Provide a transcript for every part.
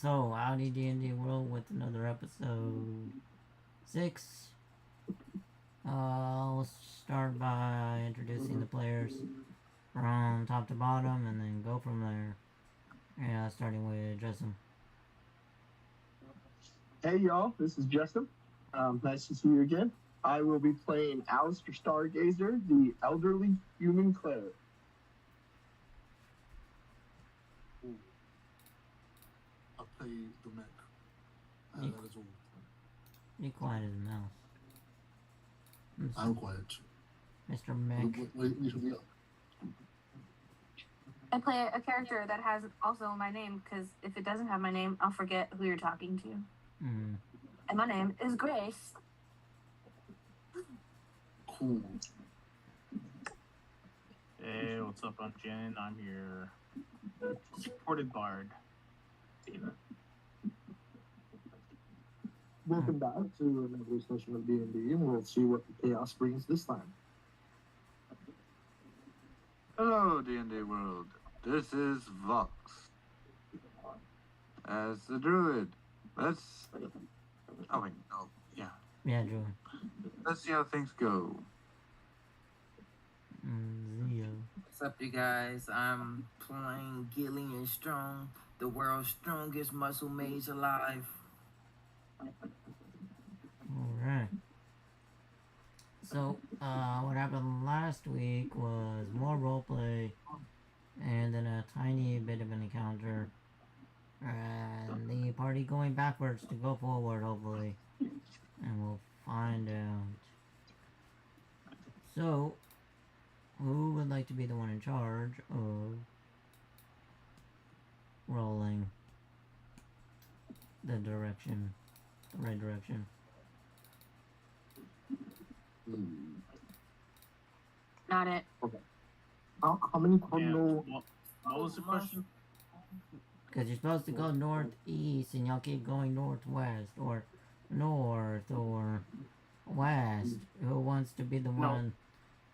So, howdy D&D World with another episode 6. I'll start by introducing the players from top to bottom and then go from there. Yeah, starting with Justin. Hey y'all, this is Justin. Nice to see you again. I will be playing Alistair Stargazer, the elderly human cleric. I'll play the mech. That is all. Be quiet as a mouse. I'm quiet. Mr. Mech. I play a character that has also my name, because if it doesn't have my name, I'll forget who you're talking to. And my name is Grace. Cool. Hey, what's up? I'm Jen. I'm your supported bard. David. Welcome back to another session of D&D, and we'll see what the chaos brings this time. Hello, D&D World. This is Vox. As the druid, let's... Oh, wait, no, yeah. Yeah, Jordan. Let's see how things go. Zio. What's up, you guys? I'm playing Gillian Strong, the world's strongest muscle mage alive. Alright. So, what happened last week was more roleplay and then a tiny bit of an encounter. And the party going backwards to go forward, hopefully. And we'll find out. So, who would like to be the one in charge of rolling the direction, the right direction? Not it. Okay. How many cardinal... What was the question? Because you're supposed to go northeast and y'all keep going northwest or north or west. Who wants to be the one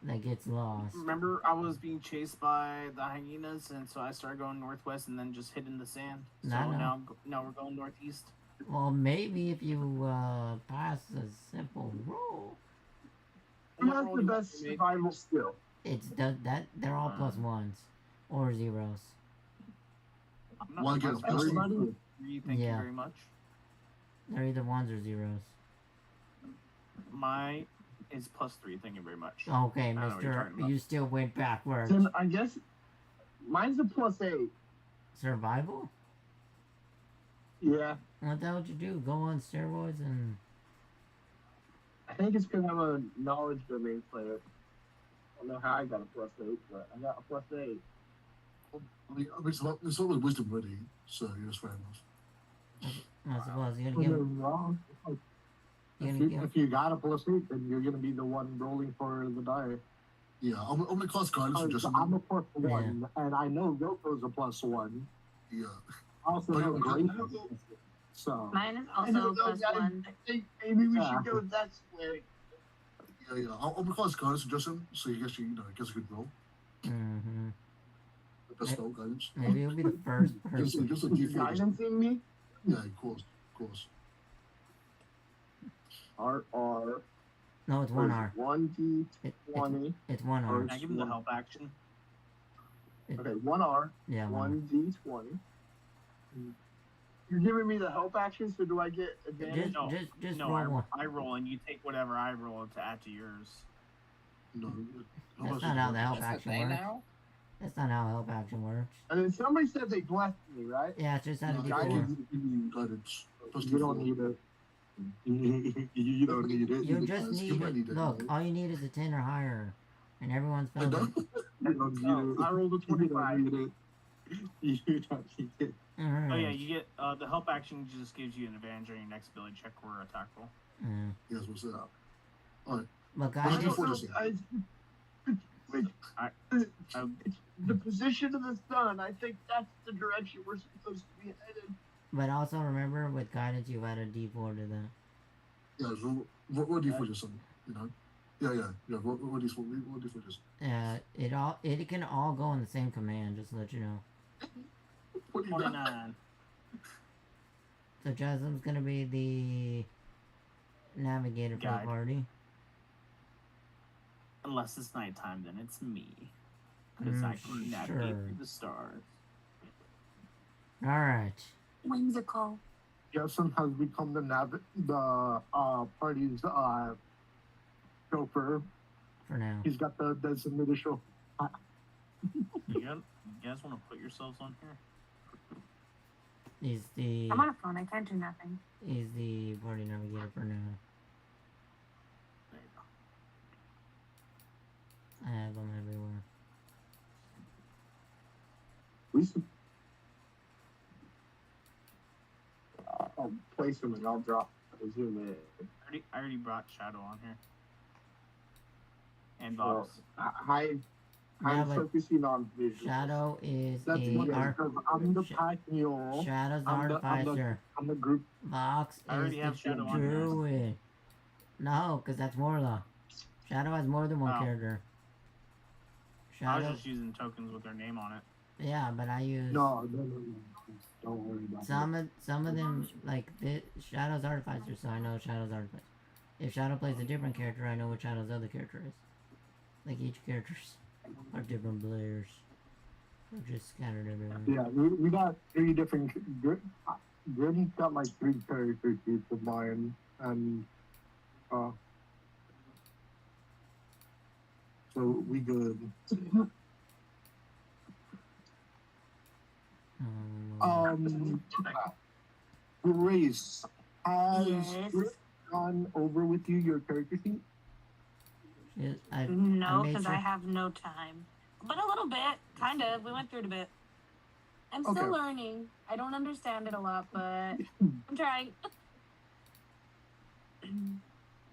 that gets lost? Remember, I was being chased by the hyenas, and so I started going northwest and then just hid in the sand. So now we're going northeast. Well, maybe if you pass a simple roll. Who has the best survival skill? It's that they're all plus ones or zeros. One gets everybody? Thank you very much. They're either ones or zeros. My is +3. Thank you very much. Okay, Mister, you still went backwards. Then I guess mine's a +8. Survival? Yeah. What the hell would you do? Go on steroids and... I think it's because I'm a knowledge domain player. I don't know how I got a +8, but I got a +8. I mean, it's all with wisdom ready, so you're just fair enough. I suppose you're When gonna you're give... wrong. If you got a +8, then you're gonna be the one rolling for the die. Yeah, I'm gonna cast guidance for just I'm a +1, and I know Yoko's a +1. Yeah. I also know Grace. So Mine is also +1. I think maybe we should go that way. Yeah. I'm gonna cast guidance for Justin, so you gets a good roll. Mm-hmm. The best spell guidance. Maybe it'll be the first person. Just a D4. Guidancing me? Yeah, of course. R. No, it's 1R. 1D20. It's 1R. Can I give him the help action? Okay, 1R. Yeah, 1D20. You're giving me the help action, so do I get advantage? Just no, roll one. I roll, and you take whatever I roll to add to yours. No. That's not how the help action works. That's not how help action works. And then somebody said they blessed me, right? Yeah, it's just out of Guidance. D4. Guidance. You don't need it. You don't need it. You just need it. Look, all you need is a 10 or higher. And everyone's I felt it. don't need it. I rolled a 25. You don't need it. Alright. Oh yeah, you get the help action just gives you an advantage on your next ability check or attack roll. Yes, what's that? Alright. Look, I don't know. The position of the sun, I think that's the direction we're supposed to be headed. But also remember, with guidance, you add a D4 to that. Yeah, so what D4 just you know? Yeah. What D4 just? It can all go in the same command, just to let you know. What do you got? 29. So Jasmine's gonna be the navigator for the Guide. party. Unless it's nighttime, then it's me. Because I can navigate through the stars. Alright. Whimsical. Justin has become the party's chauffeur. For now. He's got the designated show. You guys want to put yourselves on here? He's the... I'm on a phone. I can't do nothing. He's the party navigator for now. There you go. I have them everywhere. I'll place them and I'll drop. I'll zoom in. I already brought Shadow on here. And Vox. I'm focusing on visuals. Shadow is That's I'm the pack mule. Shadow's artificer. I'm the group. Vox I already is have the Shadow on here. druid. No, because that's Morla. Shadow has more than one character. I Shadow. was just using tokens with their name on it. Yeah, but I use No. Don't worry about it. some of them like Shadow's artificer, so I know Shadow's artificer. If Shadow plays a different character, I know what Shadow's other character is. Like each characters are different players. They're just scattered everywhere. Yeah, we got 3 different. Grim's got like 3 character sheets of mine, and so we good. Grace, has Chris gone over with you your character sheet? No, because I have no time. But a little bit, kind of. We went through it a bit. I'm still learning. I don't understand it a lot, but I'm trying.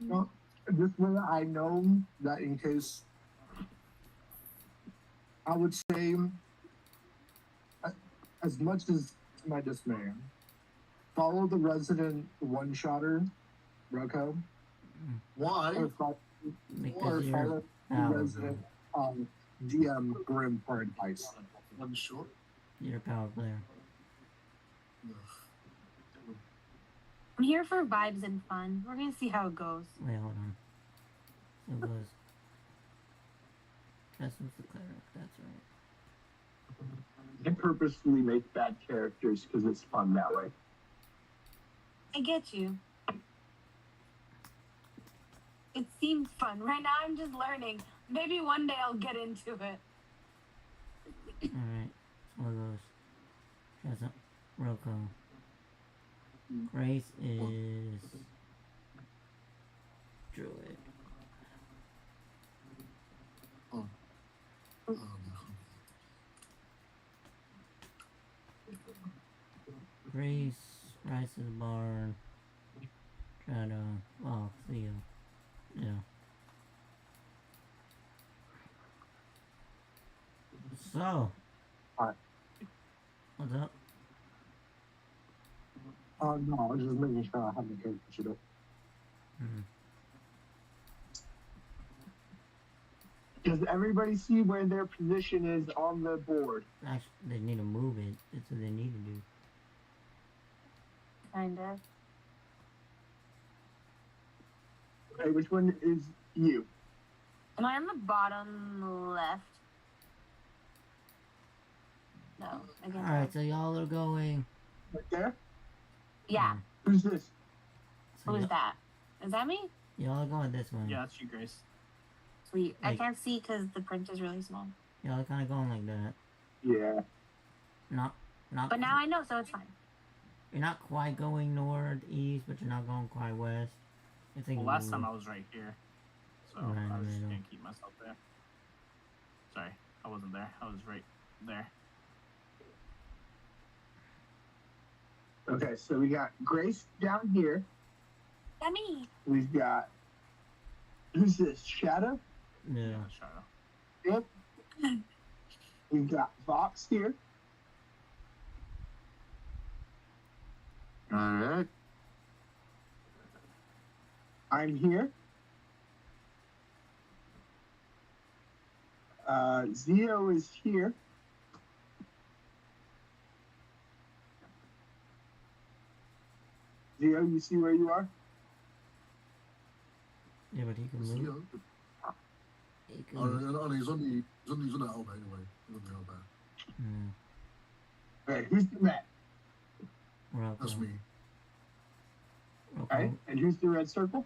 Well, this way I know that in case, I would say, as much as my dismay, follow the resident one-shotter, Rocco. Why? Or follow the resident GM Grim for advice. One short. You're a power player. I'm here for vibes and fun. We're gonna see how it goes. Wait, hold on. So it goes. Justin's the cleric, that's right. I purposely make bad characters because it's fun that way. I get you. It seems fun. Right now I'm just learning. Maybe one day I'll get into it. Alright, so it goes. Justin, Rocco. Grace is druid. Grace, Rice to the barn. Shadow. Oh, Theo. Yeah. So. Alright. What's up? No, I was just making sure I have the character sheet up. Does everybody see where their position is on the board? Actually, they need to move it. That's what they need to do. Kind of. Okay, which one is you? Am I on the bottom left? No. I guess Alright, so y'all are going. Right there? Yeah. Who's this? So Who's that? Is that me? Y'all are going this way. Yeah, that's you, Grace. Sweet. I Like- can't see because the print is really small. Y'all are kind of going like that. Yeah. Not. But now I know, so it's fine. You're not quite going northeast, but you're not going quite west. It's like Well, last time I was right here. So Right, I was just right, going to keep myself there. Sorry, I wasn't there. I was right there. Okay, so we got Grace down here. That me. We've got. Who's this? Shadow? Yeah. Shadow. Yep. We've got Vox here. Alright. I'm here. Zio is here. Zio, you see where you are? Yeah, but he can See, move. He can. he's on the helmet anyway. He's on the helmet. Okay, who's the red? Rocco. That's me. Rocco. Okay, and who's the red circle?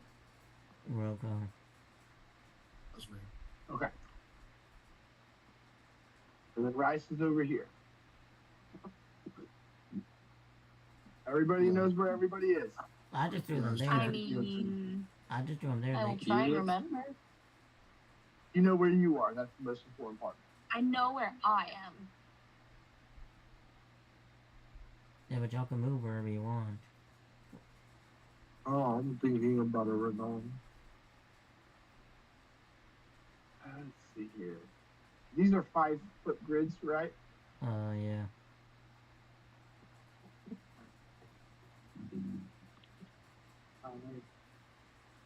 Rocco. That's me. Okay. And then Rice is over here. Everybody knows where everybody is. I just threw them there. I mean, I just threw them there. I will They, try and remember. You know where you are. That's the most important part. I know where I am. yeah, but y'all can move wherever you want. Oh, I'm thinking about it right now. Let's see here. These are 5-foot grids, right? Yeah.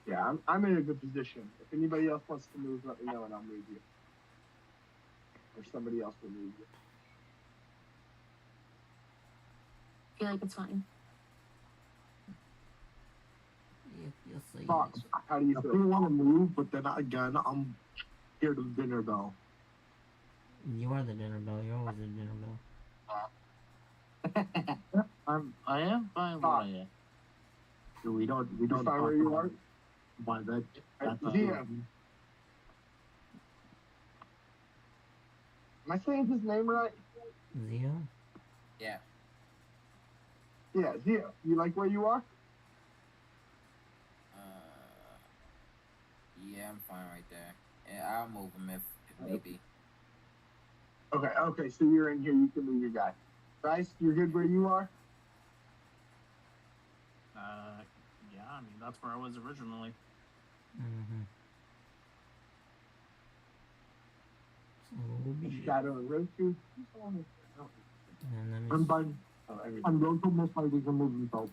Yeah, I'm in a good position. If anybody else wants to move, let me know and I'll move you. Or somebody else will move you. I feel like it's fine. You'll see. Fox, how do you I feel? still want to move, but then again, I'm scared of dinner bell. You are the dinner bell. You're always the dinner bell. I am fine where I am. So we don't You find talk where you about are? why that. That's Zia. Am I saying his name right? Zio? Yeah. Yeah, Zio. You like where you are? Yeah, I'm fine right there. Yeah, I'll move him if need be. Okay, so you're in here, you can move your guy. Bryce, you're good where you are? Yeah, I mean, that's where I was originally. Mm-hmm. So be it. Shadow and Roku. And let me I'm fine. everything. I'm going to most likely to move himself.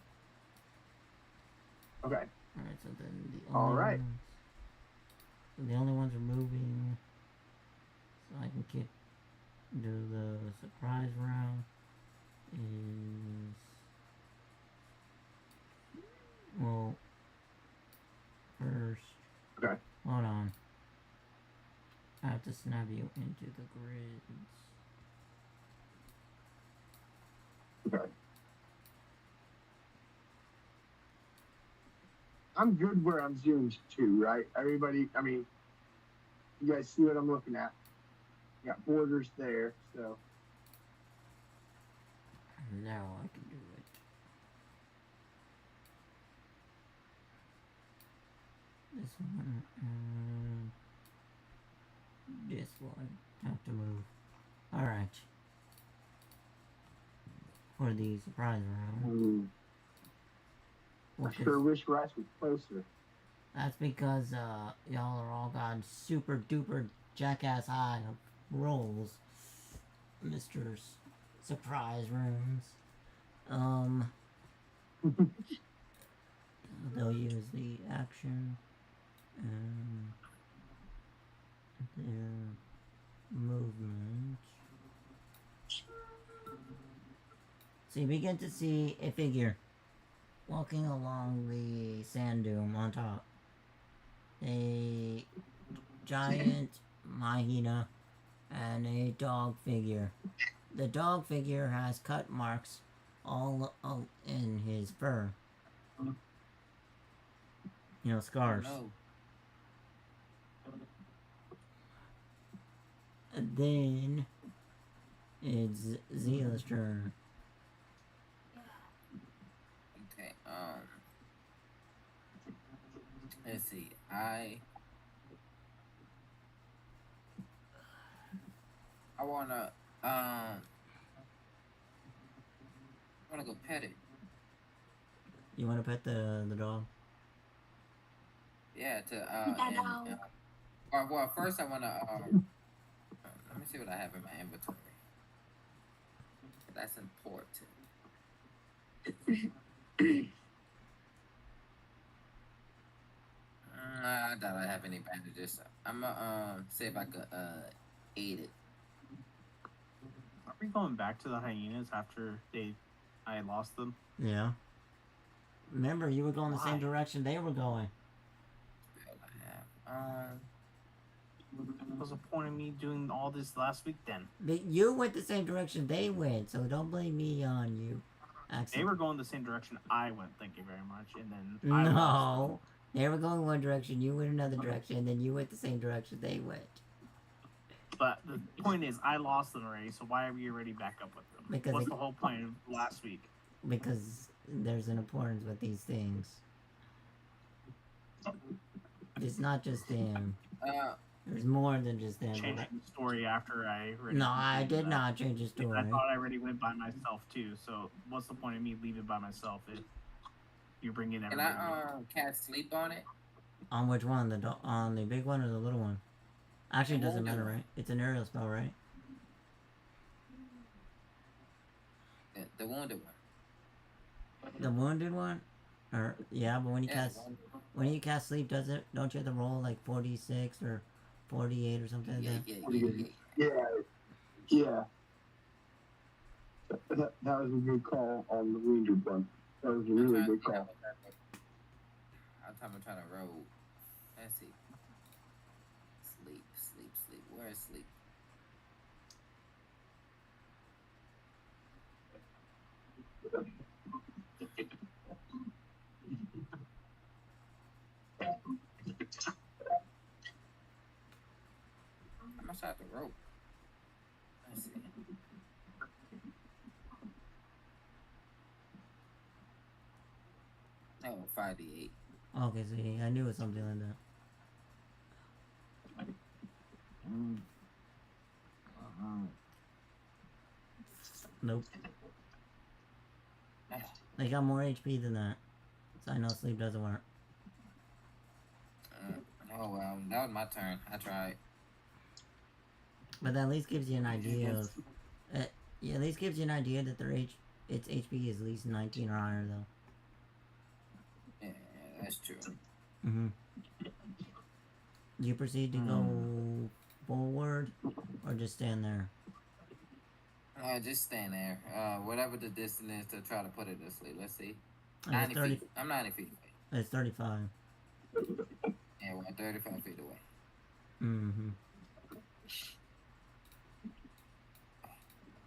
Okay. Alright, so then the All only right. ones, so the only ones removing, so I can do the surprise round is, well, first, Okay. hold on, I have to snap you into the grids. Okay. I'm good where I'm zoomed to, right? Everybody, I mean, you guys see what I'm looking at? Got borders there, so. Now I can do it. This one and this one have to move. Alright. For the surprise round. I sure wish Rice was closer. That's because y'all are all gone super duper jackass high rolls. Mr. Surprise rooms. They'll use the action and their movement. So you begin to see a figure walking along the sand dune on top. A giant hyena and a dog figure. The dog figure has cut marks all in his fur. You know, scars. No. And then it's Zia's turn. Okay. Let's see. I wanna go pet it. You want to pet the dog? Yeah. To Dog. well, first I wanna let me see what I have in my inventory. That's important. I doubt I have any bandages. I'm gonna see if I could aid it. Are we going back to the hyenas after I lost them? Yeah. Remember, you were going the same direction they were going. What was the point of me doing all this last week then? But you went the same direction they went, so don't blame me on you. They were going the same direction I went, thank you very much, and then I lost. No, they were going one direction, you went another direction, and then you went the same direction they went. But the point is, I lost them already, so why are we already back up with them? Because what's the whole point of last week? Because there's an importance with these things. It's not just them. There's more than just them. Changing the story after I already... No, I did not change the story. I thought I already went by myself too, so what's the point of me leaving by myself if you bring in everybody? Can I cast sleep on it? On which one? On the big one or the little one? Actually, it doesn't matter, right? It's an aerial spell, right? The wounded one. The wounded one? Or yeah, but when you cast sleep, don't you have to roll like 46 or 48 or something like that? Yeah. That was a good call on the wounded one. That was a really good call. I'm trying to roll. Let's see. Sleep. Where is sleep? I must have to rope. Let's see. Oh, 5d8. Okay, see, I knew it was something like that. Nope. They got more HP than that. So I know sleep doesn't work. Oh well, that was my turn. I tried. But that at least gives you an idea of... yeah, at least gives you an idea that its HP is at least 19 or higher, though. Yeah, that's true. Mm-hmm. Do you proceed to go forward, or just stand there? Just stand there. Whatever the distance is to try to put it to sleep. Let's see. It's 90 feet. I'm 90 feet away. It's 35. Yeah, we're 35 feet away. Mm-hmm.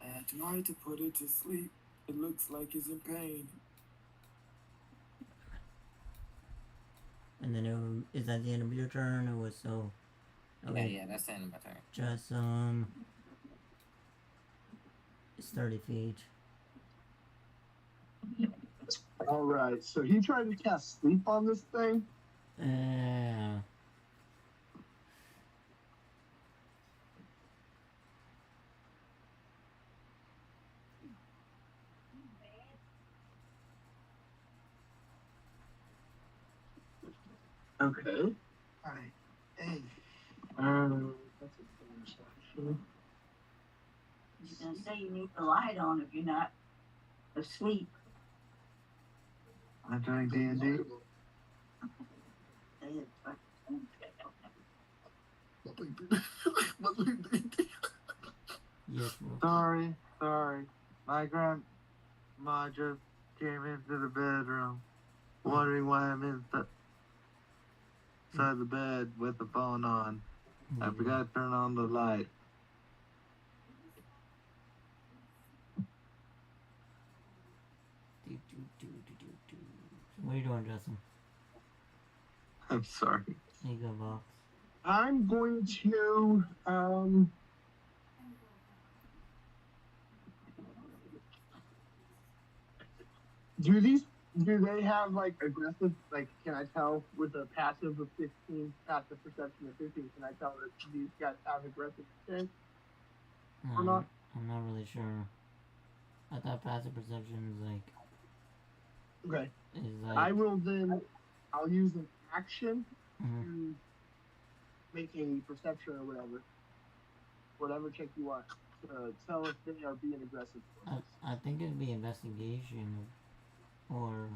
I tried to put it to sleep. It looks like it's in pain. And then is that the end of your turn, or was so... Okay. Yeah, that's the end of my turn. Just, it's 30 feet. Alright, so he tried to cast sleep on this thing? Okay. Alright. Hey. That's a bonus action. I was gonna say you need the light on if you're not asleep. I'm doing D&D. Yes, bro. Sorry. My grandma just came into the bedroom, wondering why I'm inside the bed with the phone on. I forgot to turn on the light. What are you doing, Justin? I'm sorry. Here you go, boss. I'm going to, do they have, like, aggressive, like, can I tell with a passive of 15, passive perception of 15, can I tell that these guys have aggressive intent? Or not? I'm not really sure. I thought passive perception is like... Okay. Is like... I'll use an action to make a perception or whatever check you want to tell if they are being aggressive. I think it'd be investigation or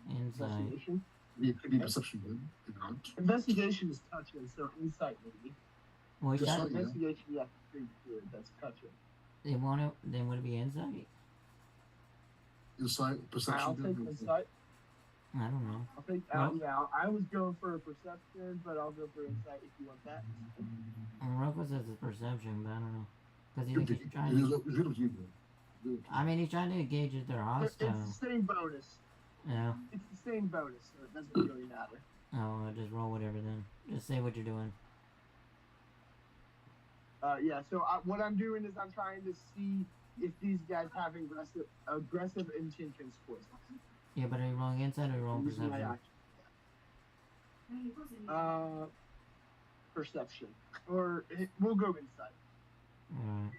insight. Investigation? It could be perception, but not. Investigation is touching, so insight maybe. Well, Just like- Investigation, yeah, pretty good. That's touching. Then would it be insight? Insight, I'll perception. take insight. I don't know. I think, yeah, I was going for a perception, but I'll go for insight if you want that. Rocco says it's perception, but I don't know. Because he's trying to... I mean, he's trying to gauge if they're hostile. It's the same bonus. Yeah. It's the same bonus, so it doesn't really matter. Oh, just roll whatever then. Just say what you're doing. Yeah, so what I'm doing is I'm trying to see if these guys have aggressive intentions towards us. Yeah, but are you rolling insight or are you rolling perception? Perception. Or we'll go insight. Alright.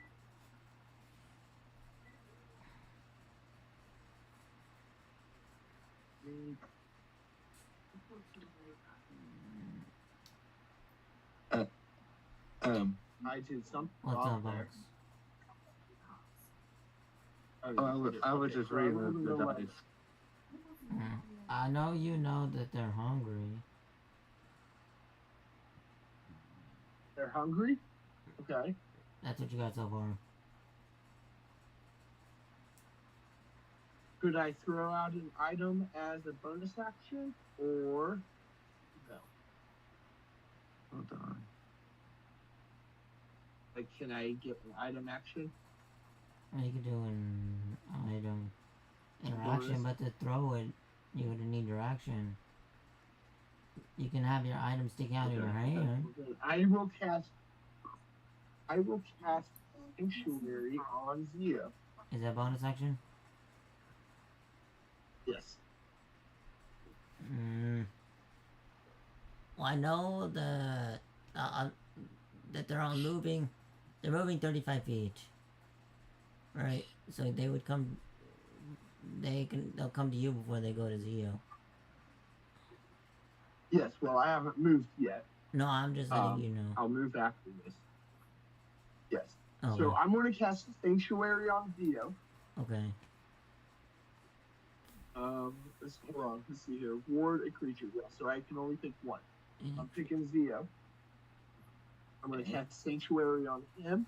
I did some. What's up, Alex? I was just reading the dice. I know you know that they're hungry. They're hungry? Okay. That's what you got so far. Could I throw out an item as a bonus action? Or no? Hold on. Like, can I get an item action? You could do an item interaction, but to throw it, you would need your action. You can have your item sticking out of your hand. I will cast Sanctuary on Zio. Is that bonus action? Yes. Well, I know that they're all moving. They're moving 35 feet. Right? So they would come. They'll come to you before they go to Zio. Yes. Well, I haven't moved yet. No, I'm just letting you know. I'll move after this. Yes. Okay. So I'm going to cast Sanctuary on Zio. Okay. Hold on. Let's see here. Ward a creature. Yeah, so I can only pick one. I'm picking Zio. I'm going to cast Sanctuary on him.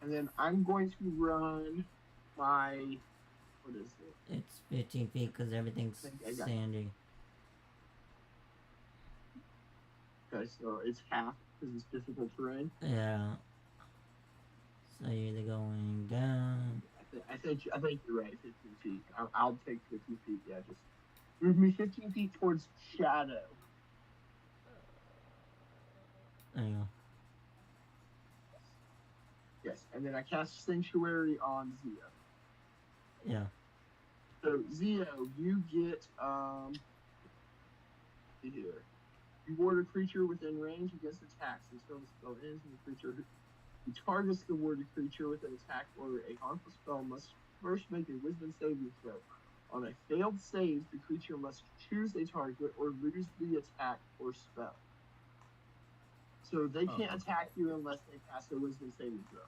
And then I'm going to run my... What is it? It's 15 feet because everything's sandy. Okay, so it's half because it's difficult terrain. Yeah. So you're either going down... I think you're right, 15 feet. I'll take 15 feet, yeah. Just move me 15 feet towards shadow. There you go. Yes, and then I cast Sanctuary on Zio. Yeah. So Zio, you get here. You ward a creature within range against attacks until the spell ends, and the creature who targets the warded creature with an attack or a harmful spell must first make a Wisdom saving throw. On a failed save, the creature must choose a target or lose the attack or spell. So they can't attack you unless they pass a Wisdom saving throw.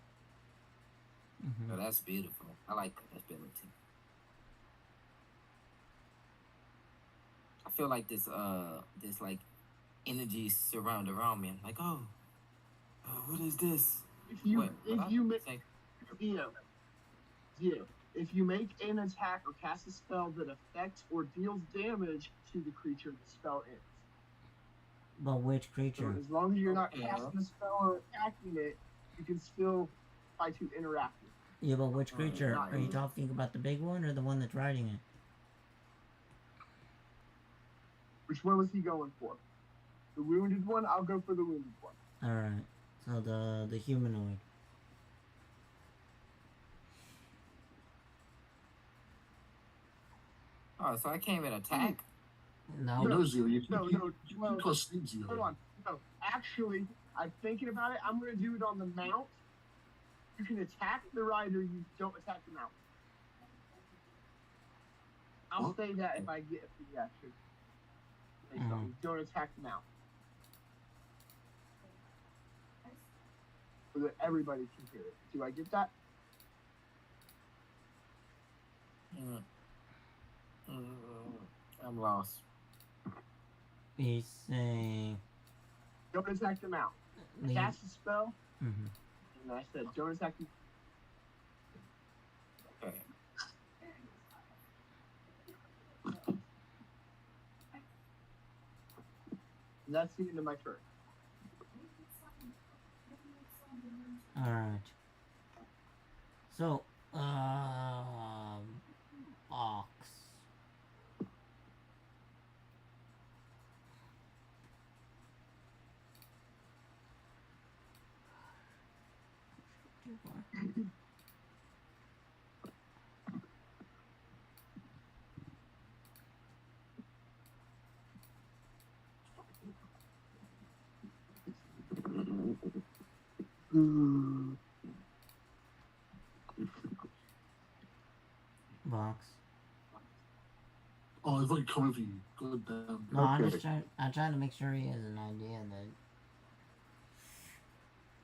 Mm-hmm. Oh, that's beautiful. I like that ability. I feel like this like energy surround around me. I'm like, what is this? If you make an attack or cast a spell that affects or deals damage to the creature, the spell ends. But which creature? So as long as you're not casting a spell or attacking it, you can still try to interact with it. Yeah, but which creature? Are you talking about the big one or the one that's riding it? Which one was he going for? The wounded one? I'll go for the wounded one. Alright. So the humanoid. Oh, so I can't even attack? No. Hold on. No, actually, I'm thinking about it. I'm going to do it on the mount. You can attack the rider, you don't attack the mount. I'll say that if I get a free action. Don't attack the mount. So that everybody can hear it. Do I get that? I'm lost. He's saying... Don't attack the mount. Cast a spell. Mm-hmm. And I said, don't attack the... Okay. And that's the end of my turn. Alright. So, Ox. Box. Oh, it's like coming for you. Good damn. No, I'm just trying. I'm trying to make sure he has an idea that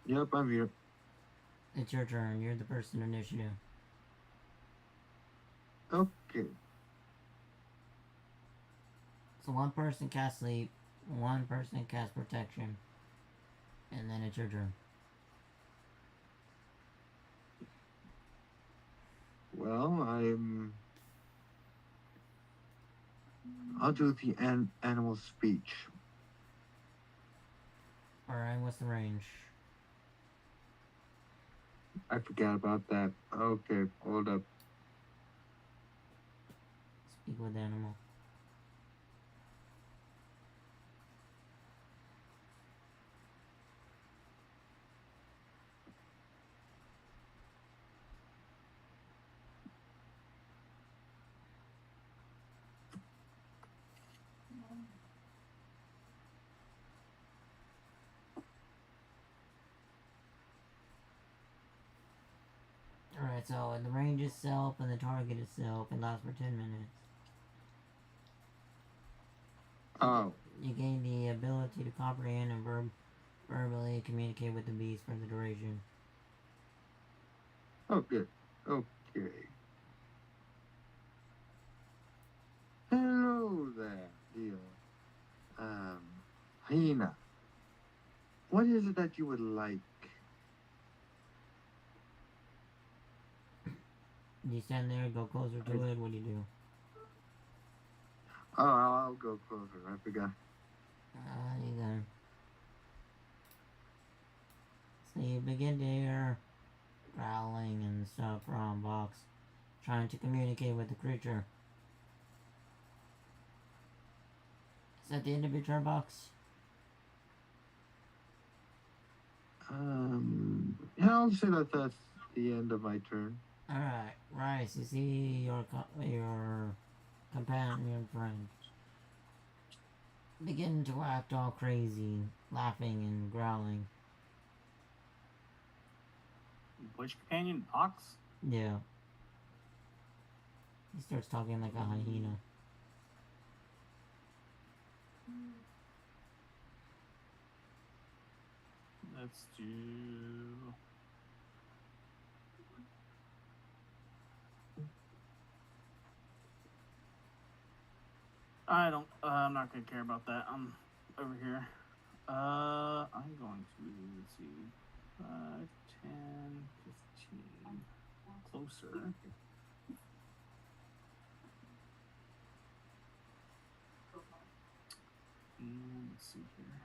Yep, I'm here. it's your turn. You're the person initiative. Okay. So one person casts sleep, one person casts protection, and then it's your turn. Well, I'll do the animal speech. Alright, what's the range? I forgot about that. Okay, hold up. Speak with animal. Alright, so the range itself and the target itself, it lasts for 10 minutes. Oh. You gain the ability to comprehend and verbally communicate with the beast for the duration. Okay. Okay. Hello there, dear. Hyena. What is it that you would like? You stand there, go closer to it, what do you do? Oh, I'll go closer. I forgot. You go. So you begin to hear growling and stuff from Box, trying to communicate with the creature. Is that the end of your turn, Box? Yeah, I'll say that that's the end of my turn. Alright, Rice, you see your companion friend begin to act all crazy, laughing and growling. Which companion? Ox? Yeah. He starts talking like a hyena. Let's do... I'm not gonna care about that. I'm over here. I'm going to, let's see, 5, 10, 15, closer. Let's see here.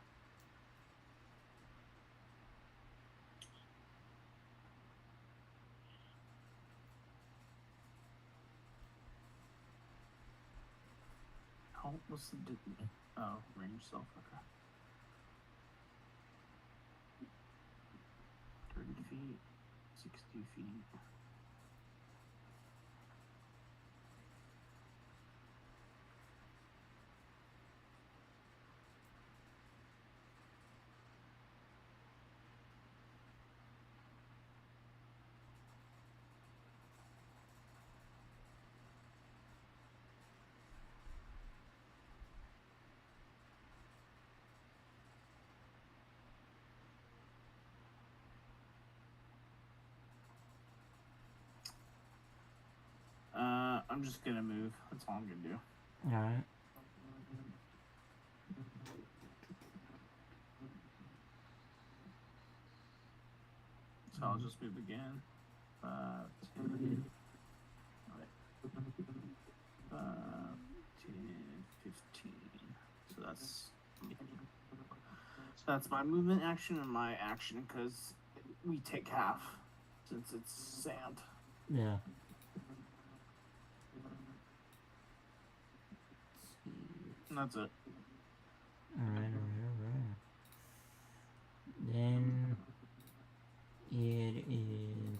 What's the range self? Okay. 30 feet, 60 feet. I'm just gonna move. That's all I'm gonna do. Alright. So I'll just move again. 5, 10, 10, 15. So that's That's my movement action and my action because we take half since it's sand. Yeah. And that's it. Alright. Then it is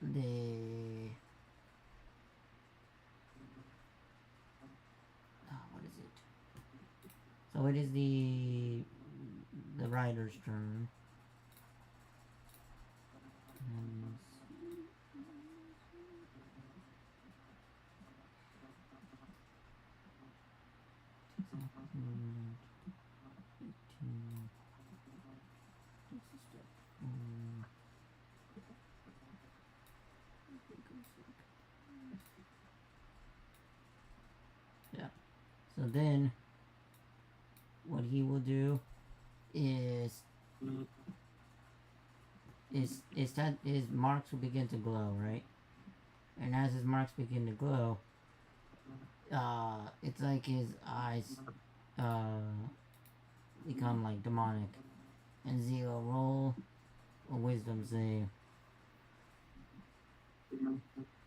the what is it? So it is the rider's turn. And yeah. So then, what he will do is that his marks will begin to glow, right? And as his marks begin to glow, it's like his eyes become like demonic. And Zero, roll a wisdom save.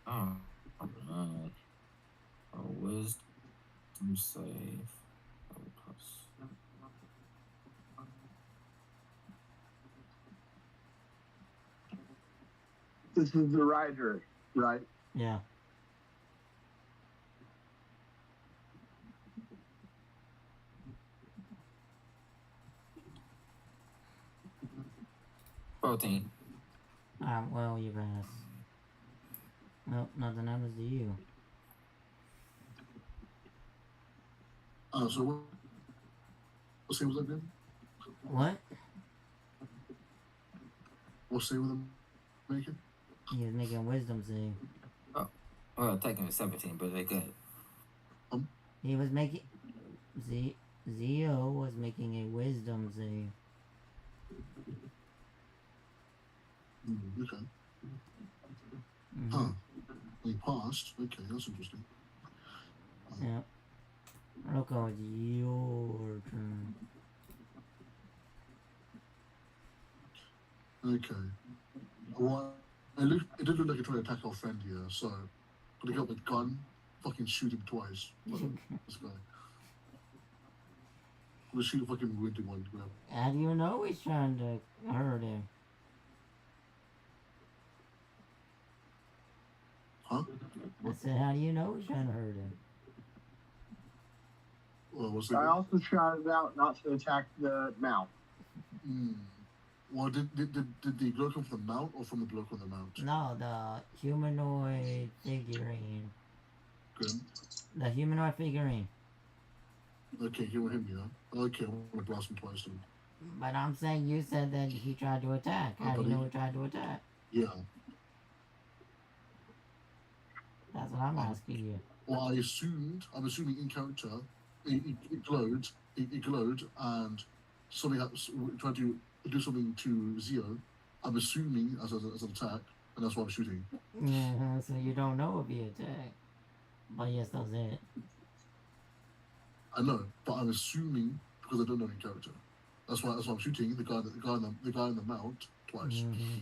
Oh, alright. A wisdom save. Plus. This is the rider, right? Yeah. Protein. Well, you pass. Well, nothing happens to you. So what save was that again? What? What save was I making? He was making a wisdom save. Well, technically 17, but they good. He was making... Zio was making a wisdom save. Okay. Mm-hmm. Huh. He passed. Okay, that's interesting. Yeah. Rocco, it's your turn. Okay. Well, it did look like he tried to attack our friend here, so gonna get with gun, fucking shoot him twice. This guy. I'm gonna shoot a fucking windy one. How do you know he's trying to hurt him? Huh? I said, how do you know he's trying to hurt him? Well, what's I also shouted out not to attack the mount. Well, did the glow come from the mount or from the bloke on the mount? No, the humanoid figurine. Good. The humanoid figurine. Okay, you him, yeah. Okay, I'm gonna blast him twice then. But I'm saying you said that he tried to attack. How do you know he tried to attack? Yeah. That's what I'm asking you. Well, I'm assuming in character, it glowed, and something tried to do something to Zio. I'm assuming as an attack, and that's why I'm shooting. Yeah, so you don't know if he attacked. But yes, that's it. I know, but I'm assuming because I don't know in character. That's why I'm shooting the guy in the mount twice. Mm-hmm.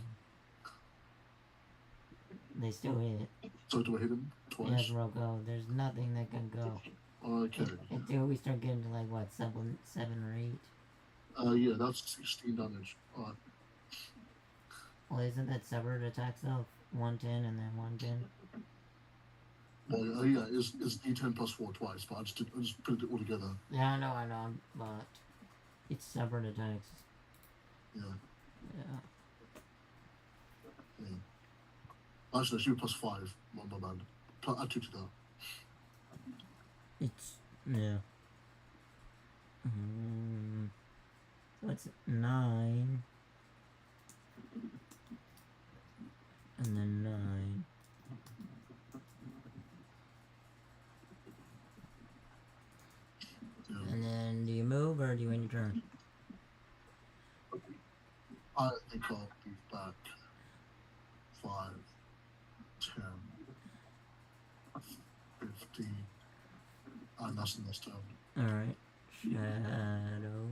They still hit. So do I hit him twice? Yes, Rocco. There's nothing that can go. Okay. Until we start getting to like what, seven or 8. Yeah, that's 16 damage. Alright. Well, isn't that separate attacks though? 110 and then 110. Well, yeah, it's D10 plus 4 twice, but I just put it all together. Yeah, I know, but it's separate attacks. Yeah. Yeah. Yeah. Actually, I should plus 5. My bad. Add 2 to that. It's yeah. So it's 9, and then 9. Yeah. And then do you move or do you end your turn? I think I'll be back. 5, 10, 15, and that's the next turn. Alright, Shadow.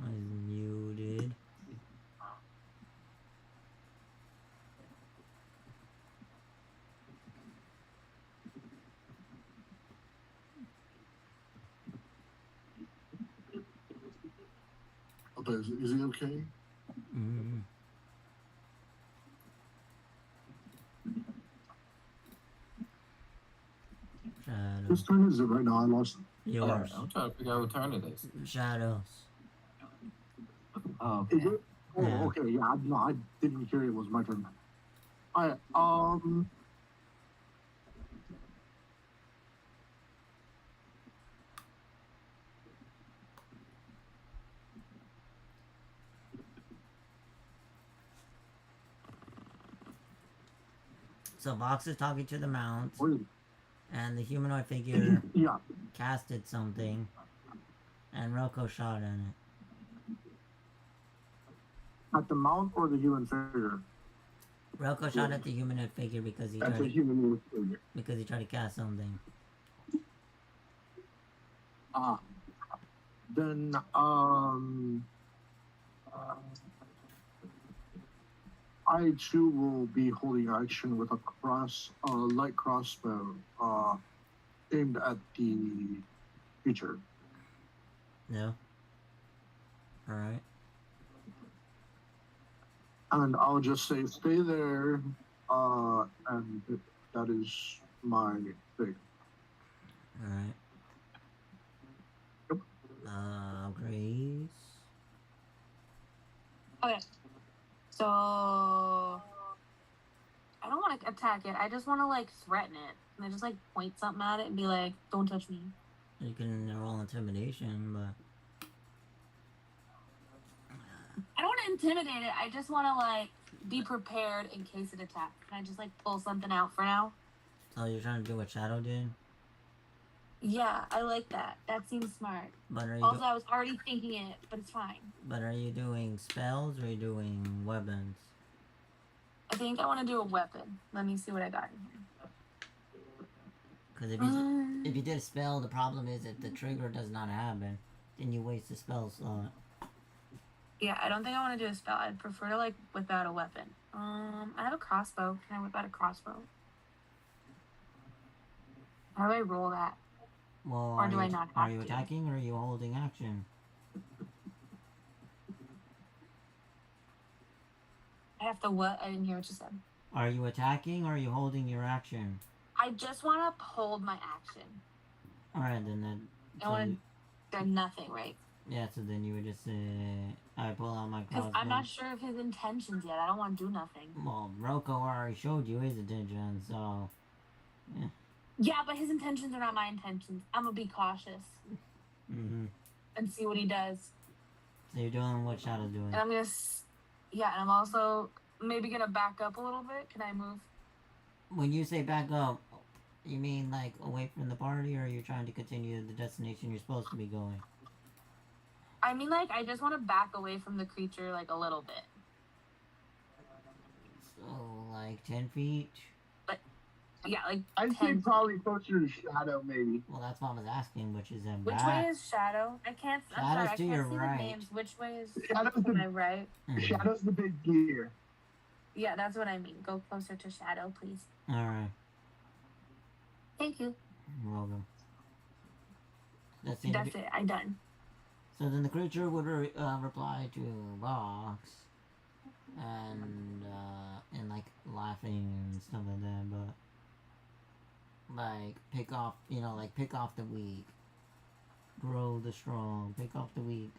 Was muted. Okay, is he okay? Mm-hmm. Shadow. Whose turn is it right now? I lost. Yours. I'm trying to figure out what turn it is. Shadows. Oh, Is it? Oh, Yeah. okay. Yeah, no, I didn't hear it was my turn. Alright, So Vox is talking to the mount, wait, and the humanoid figure yeah, casted something, and Roko shot at it. at the mount or the human figure? Roko shot at the humanoid figure because he That's a tried to, human figure. because he tried to cast something. Then, I too will be holding action with a light crossbow, aimed at the creature. No? Alright. And I'll just say, stay there, and that is my thing. Alright. Yep. Grace. Okay. So I don't want to attack it. I just want to like threaten it, and I just like point something at it and be like, "Don't touch me." You can roll intimidation, but I don't want to intimidate it. I just want to like be prepared in case it attacks. Can I just like pull something out for now? so you're trying to do what Shadow did? Yeah, I like that. That seems smart. But are you Also, I was already thinking it, but it's fine. but are you doing spells or are you doing weapons? I think I want to do a weapon. Let me see what I got in here. Because if you did a spell, the problem is that the trigger does not happen. Then you waste a spell slot. Yeah, I don't think I want to do a spell. I'd prefer to like whip out a weapon. I have a crossbow. Can I whip out a crossbow? How do I roll that? Well, Or do I not are have you to? attacking or are you holding action? I have to what? I didn't hear what you said. Are you attacking or are you holding your action? I just want to hold my action. Alright, then that. I want to do nothing, right? Yeah, so then you would just say, I pull out my Because crossbow. I'm not sure of his intentions yet. I don't want to do nothing. Well, Roko already showed you his intentions, so. Yeah. Yeah, but his intentions are not my intentions. I'm going to be cautious Mm-hmm. and see what he does. So you're doing what Shadow's doing. And I'm going to... Yeah, and I'm also maybe going to back up a little bit. Can I move? When you say back up, you mean like away from the party, or are you trying to continue to the destination you're supposed to be going? I mean, like, I just want to back away from the creature, like, a little bit. So, like 10 feet? Yeah, like, I'd say probably closer to Shadow, maybe. Well, that's what I was asking, which is Which back. way is Shadow? I'm Shadow's sorry, I to your can't see right. the names. Which way is Shadow's to the- my right? Shadow's the big gear. Yeah, that's what I mean. Go closer to Shadow, please. Alright, Thank you. you're welcome. That's That's it. I'm done. So then the creature would reply to Vox, and like laughing and stuff like that, but like pick off the weak, grow the strong, pick off the weak.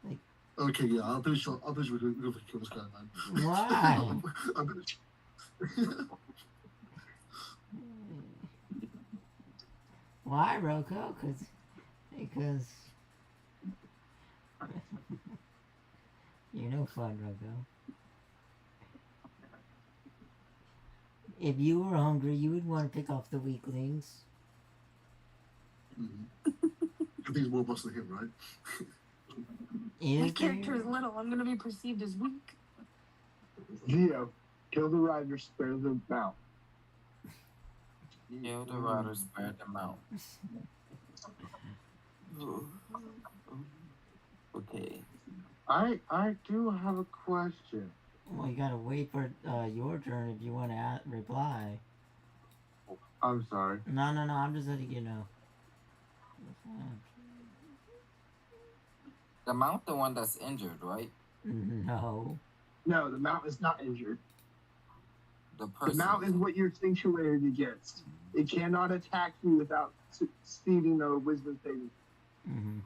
Like, Okay, yeah, I'm pretty sure we can kill this guy, man. why? I'm pretty sure. Why, Roko? Because you're no fun, Roko. If you were hungry, you would want to pick off the weaklings. I think he's more boss than him, right? My Is character there? is little. I'm going to be perceived as weak. Zio, kill the rider, spare the mount. Kill the rider, spare the mount. Okay. I do have a question. Well, you gotta wait for your turn if you want to reply. I'm sorry. No, I'm just letting you know. The mount, the one that's injured, right? No. No, the mount is not injured. The person. The mount is what you're sanctuaried against. It cannot attack you without succeeding a wisdom saving. Mm-hmm.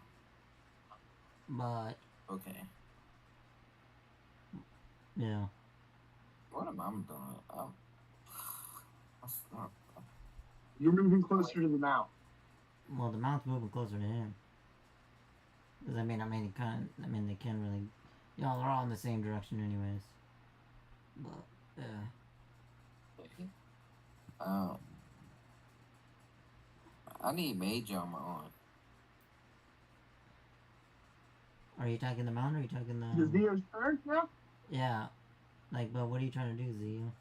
But Okay. yeah. What am I doing? You're moving closer to the mount. Well, the mount's moving closer to him. Because they can't really. Y'all are all in the same direction, anyways. But yeah. I need mage armor on. Are you attacking the mount or are you attacking the... The Zeo's turn now? Yeah. Like, but what are you trying to do, Zeo?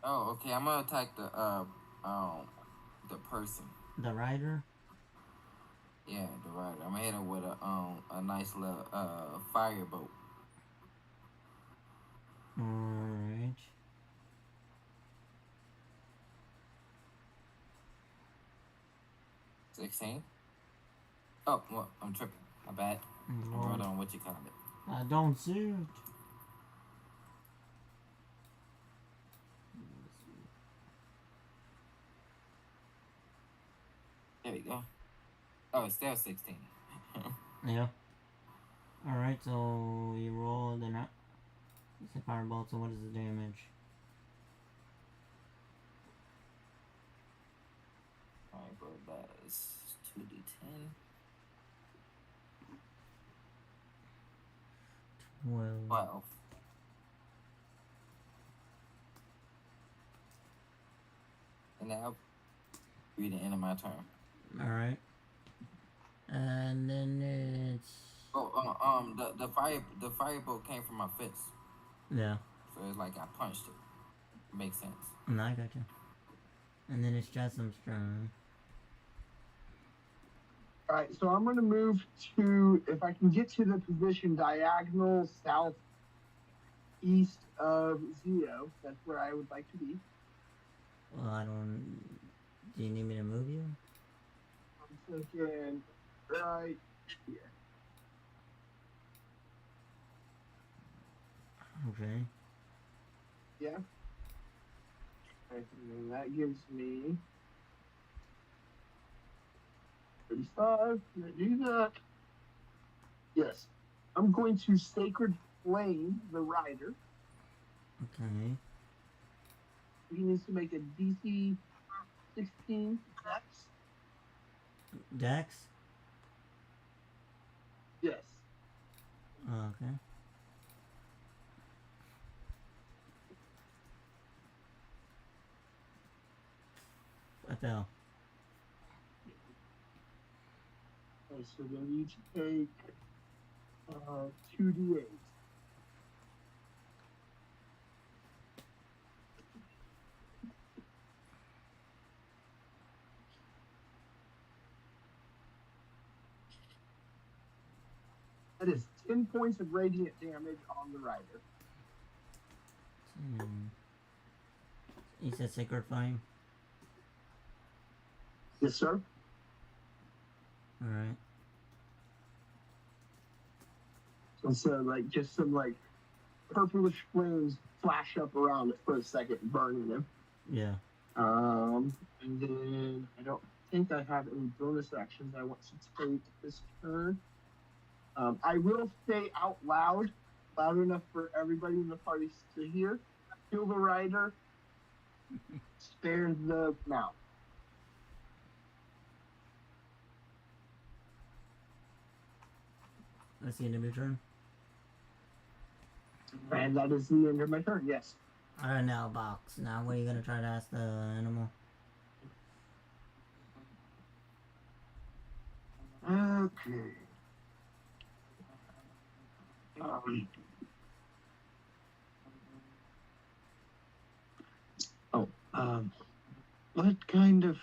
Oh, okay. I'm gonna attack the person. The rider? Yeah, the rider. I'm gonna hit him with a nice little firebolt. Alright. $16. Oh, well, I'm tripping. My bad. I'm right on what you call it. I don't see it. There we go. Oh, it's still 16. Yeah. Alright, so you roll the not. It's a firebolt, so what is the damage? Firebolt, that is 2d10. 12. And now, be the end of my turn. Alright. And then it's... Oh, the firebolt came from my fist. Yeah. So it's like I punched it. Makes sense. No, I got you. And then it's Jasmine's turn. Alright, so I'm going to move to, if I can get to the position diagonal southeast of Zeo, that's where I would like to be. Well, I don't... Do you need me to move you? I'm thinking right here. Okay. Yeah. Okay, and then that gives me 35. Can I do that? Yes. I'm going to Sacred Flame the rider. Okay. He needs to make a DC 16 dex. Dex? Yes. Okay. I fell. Okay, so then you take 2d8. That is 10 points of radiant damage on the rider. You said Sacred Flame? Yes, sir. Alright. And so, like, just some, like, purplish flames flash up around it for a second, burning him. Yeah. And then I don't think I have any bonus actions I want to take this turn. I will say out loud enough for everybody in the party to hear. Kill the rider, spare the mount. That's the end of your turn? And that is the end of my turn, yes. Alright, now box. Now what are you gonna try to ask the animal? Okay. What kind of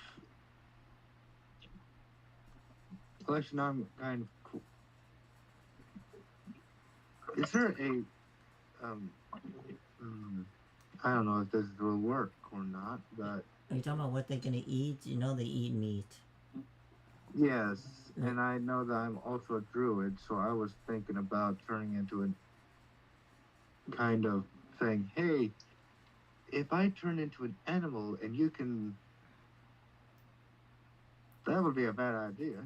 collection? I'm kind of cool. Is there a I don't know if this will work or not, but Are you talking about what they're gonna eat? You know they eat meat. yes, and I know that I'm also a druid, so I was thinking about turning into a kind of thing. Hey, if I turn into an animal and you can, that would be a bad idea.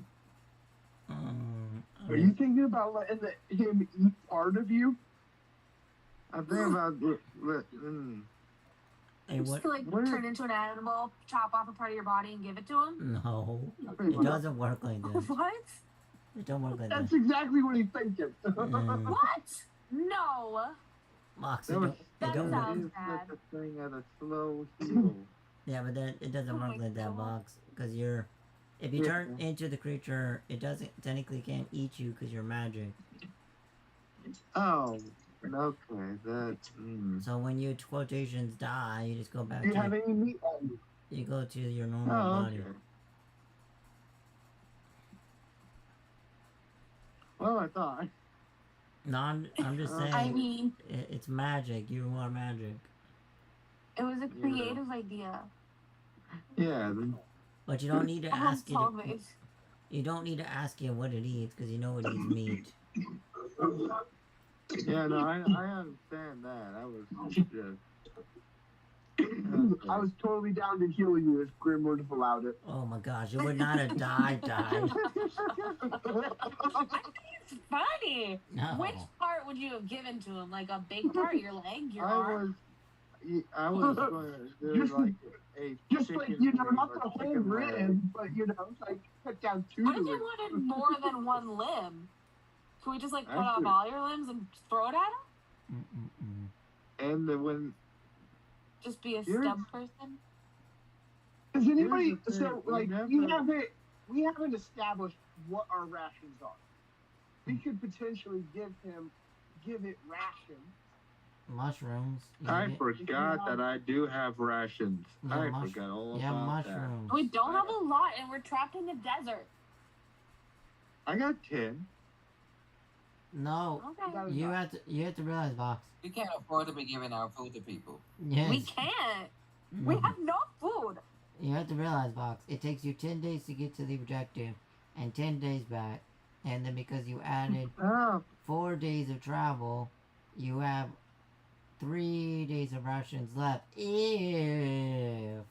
Are you thinking about letting him eat part of you? I'm thinking about Just to like turn into an animal, chop off a part of your body and give it to him? No, it doesn't work like that. What? It don't work like That's that. exactly what he's thinking. What? No. Mox, that sounds bad. Such a thing as a slow heal. Yeah, but that it doesn't work like that, Mox. Because if you turn into the creature, it doesn't technically can't eat you because you're magic. Oh, okay. That's. So when you quotations die, you just go back. Do you have any meat on you? You go to your normal body. Okay. Well, I thought. No, I'm just saying. I mean, it's magic. You are magic. it was a creative idea. Yeah. But you don't need to ask it. Always. You don't need to ask it what it eats because you know it eats meat. Yeah, no, I understand that. I was just. I was totally down to heal you if Grim would have allowed it. Oh my gosh, you would not have died. It's funny. No. Which part would you have given to him? Like a big part, your leg, your arm? I was going to do like a Just chicken like, wing not or the whole chicken leg. rib, but like cut down two What if to you it. wanted more than one limb? Can we just like cut off Actually- all your limbs and throw it at him? And then when Just be a You're- stub person? Does anybody? Here's the thing, So like we haven't established what our rations are. We could potentially give it rations. Mushrooms. I forgot that I do have rations. Yeah, I forgot all Yeah, about that. mushrooms. We don't have a lot and we're trapped in the desert. I got 10. No, Okay. you have to realize, Box. We can't afford to be giving our food to people. Yes. We can't. We have no food. You have to realize, Box. It takes you 10 days to get to the objective, and 10 days back, and then because you added 4 days of travel, you have 3 days of rations left. If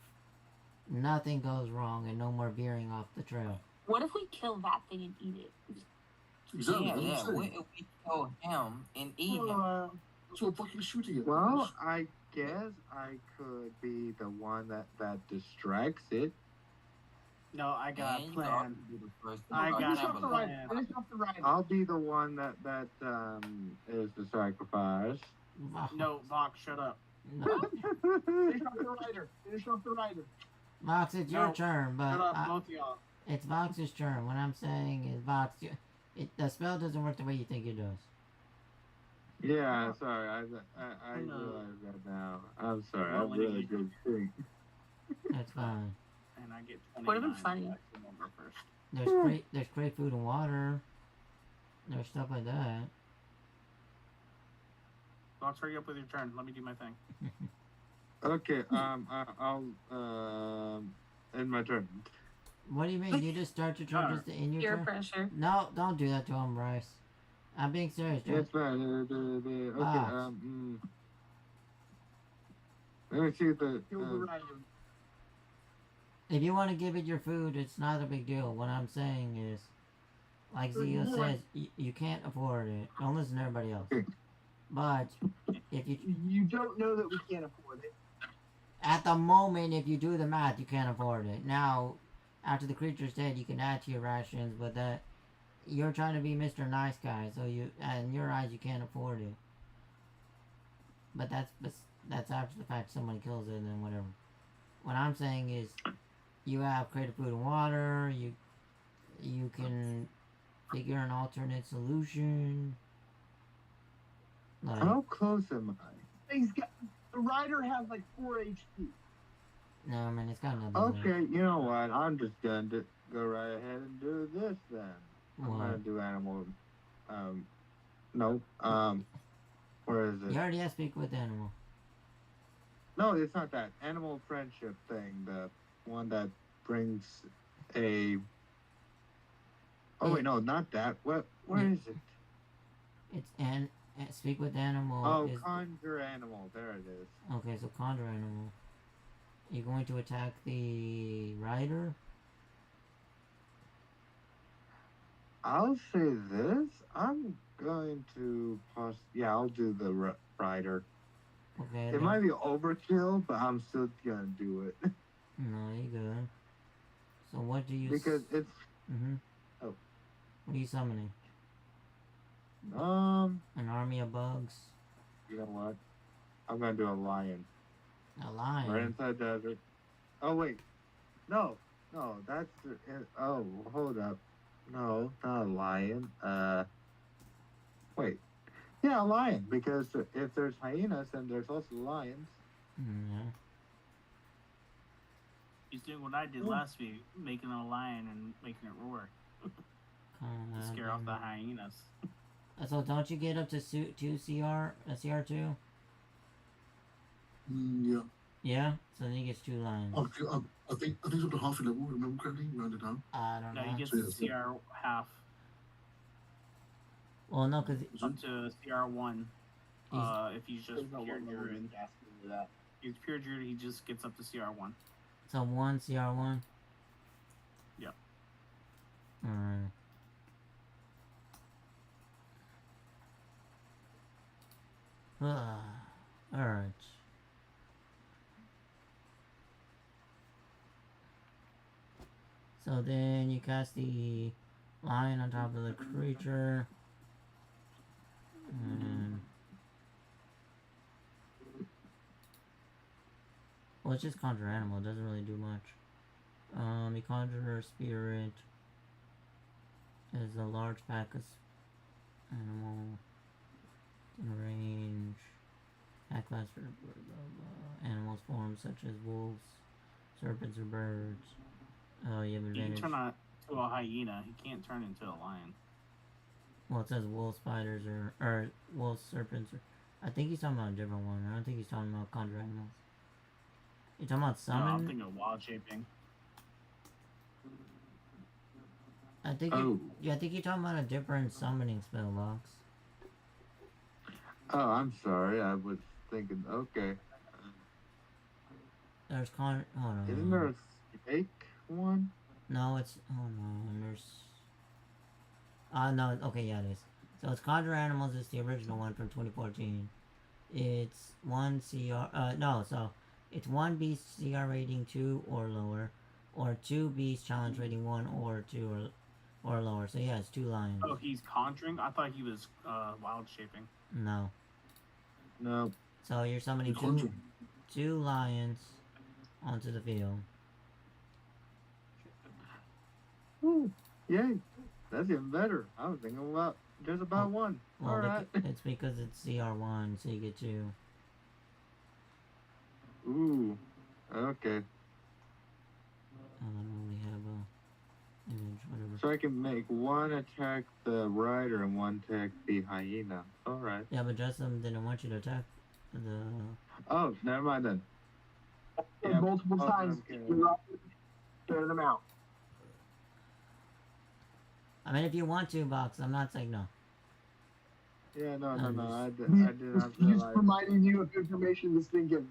nothing goes wrong and no more veering off the trail. What if we kill that thing and eat it? Exactly. Yeah, what I'm yeah. saying. What if we kill him and eat him? That's what fucking shooting at. Well, I guess I could be the one that distracts it. No, I got a And plan. you be the first to I fucking got Finish a off the plan. rider. Finish off the rider. I'll be the one that is the sacrifice. No, Vox, shut up. No. Finish off the rider. Finish off the rider. Vox, it's your No, turn, but Shut up, both of y'all. it's Vox's turn. What I'm saying is, Vox, the spell doesn't work the way you think it does. Yeah, sorry. I No. realize that now. I'm sorry. Well, I really did think. That's fine. And I get 29. Would've been funny. That's the number first. There's great food and water. There's stuff like that. Vox, hurry up with your turn. Let me do my thing. Okay. I'll end my turn. What do you mean? You just start your turn just to end your Peer turn? pressure. No, don't do that to him, Bryce. I'm being serious. Yes, fine. Okay. Vox. Let me see the. Kill the rider. If you want to give it your food, it's not a big deal. What I'm saying is, like Zio says, you can't afford it. Don't listen to everybody else. But if You don't know that we can't afford it. at the moment, if you do the math, you can't afford it. Now, after the creature's dead, you can add to your rations, but that you're trying to be Mr. Nice Guy, so in your eyes, you can't afford it. But that's after the fact somebody kills it, and then whatever. What I'm saying is, you have creative food and water. You can figure an alternate solution. Like, How close am I? The rider has like 4 HP. No, I mean, it's got nothing to do. Okay, you know what? I'm just gonna go right ahead and do this then. I'm gonna What? do animal. No. Where is You it? already have speak with animal. No, it's not that animal friendship thing. The one that brings a. Oh Yeah. wait, no, not that. What? Where Yeah. is it? It's speak with animal Oh, is conjure animal. There it is. okay. So conjure animal. You're going to attack the rider. I'll say this. I'm going to Yeah, I'll do the rider. Okay. It might be overkill, but I'm still gonna do it No, you good. So what do you? because it's. Mm-hmm. Oh. What are you summoning? An army of bugs. You know what? I'm gonna do a lion. A lion. Right inside the desert. Oh wait, no, that's oh, hold up, no, not a lion. Wait, yeah, a lion because if there's hyenas, then there's also lions. Yeah. He's doing what I did last week, making a lion and making it roar to scare off the hyenas. So don't you get up to 2 CR2? Yeah. Yeah. So then he gets 2 lions. I think it's up to half a level. Remember correctly? Rounded down. I don't know. No, he gets to CR half. Well, no, because up to CR1. If he's just pure druid. He's pure druid. He just gets up to CR1. So 1 CR1. Yep. Alright. Alright. So then you cast the lion on top of the creature. Well, it's just conjure animal. It doesn't really do much. You conjure a spirit. Is a large pack of animal in range. Pack lasts for animals forms such as wolves, serpents, or birds. Oh, you have advantage. He can turn into a hyena. He can't turn into a lion. Well, it says wolf spiders or wolf serpents. I think he's talking about a different one. I don't think he's talking about conjure animals. You talking about summon? No, I'm thinking of wild shaping. I think I think you're talking about a different summoning spell box. Oh, I'm sorry. I was thinking. Okay. There's hold on. Isn't there a snake one? No, it's hold on. There's. No. Okay, yeah, it is. So it's conjure animals. It's the original one from 2014. It's 1 CR. No. So it's 1 beast CR rating 2 or lower, or 2 beast challenge rating 1 or 2 or lower. So yeah, it's 2 lions. Oh, he's conjuring? I thought he was wild shaping. No. No. So you're summoning 2 lions onto the field. Ooh, yay! That's even better. I was thinking about just about 1. Well, Alright. it's because it's CR1, so you get 2. Ooh. Okay. I don't really have a image, whatever. So I can make 1 attack the rider and 1 attack the hyena. Alright. Yeah, but Justin didn't want you to attack the... Oh, never mind then. Yeah, multiple times. Turn them out. I mean, if you want to, Box, I'm not saying no. Yeah, no. I did not He's realize. reminding you of information that's been given.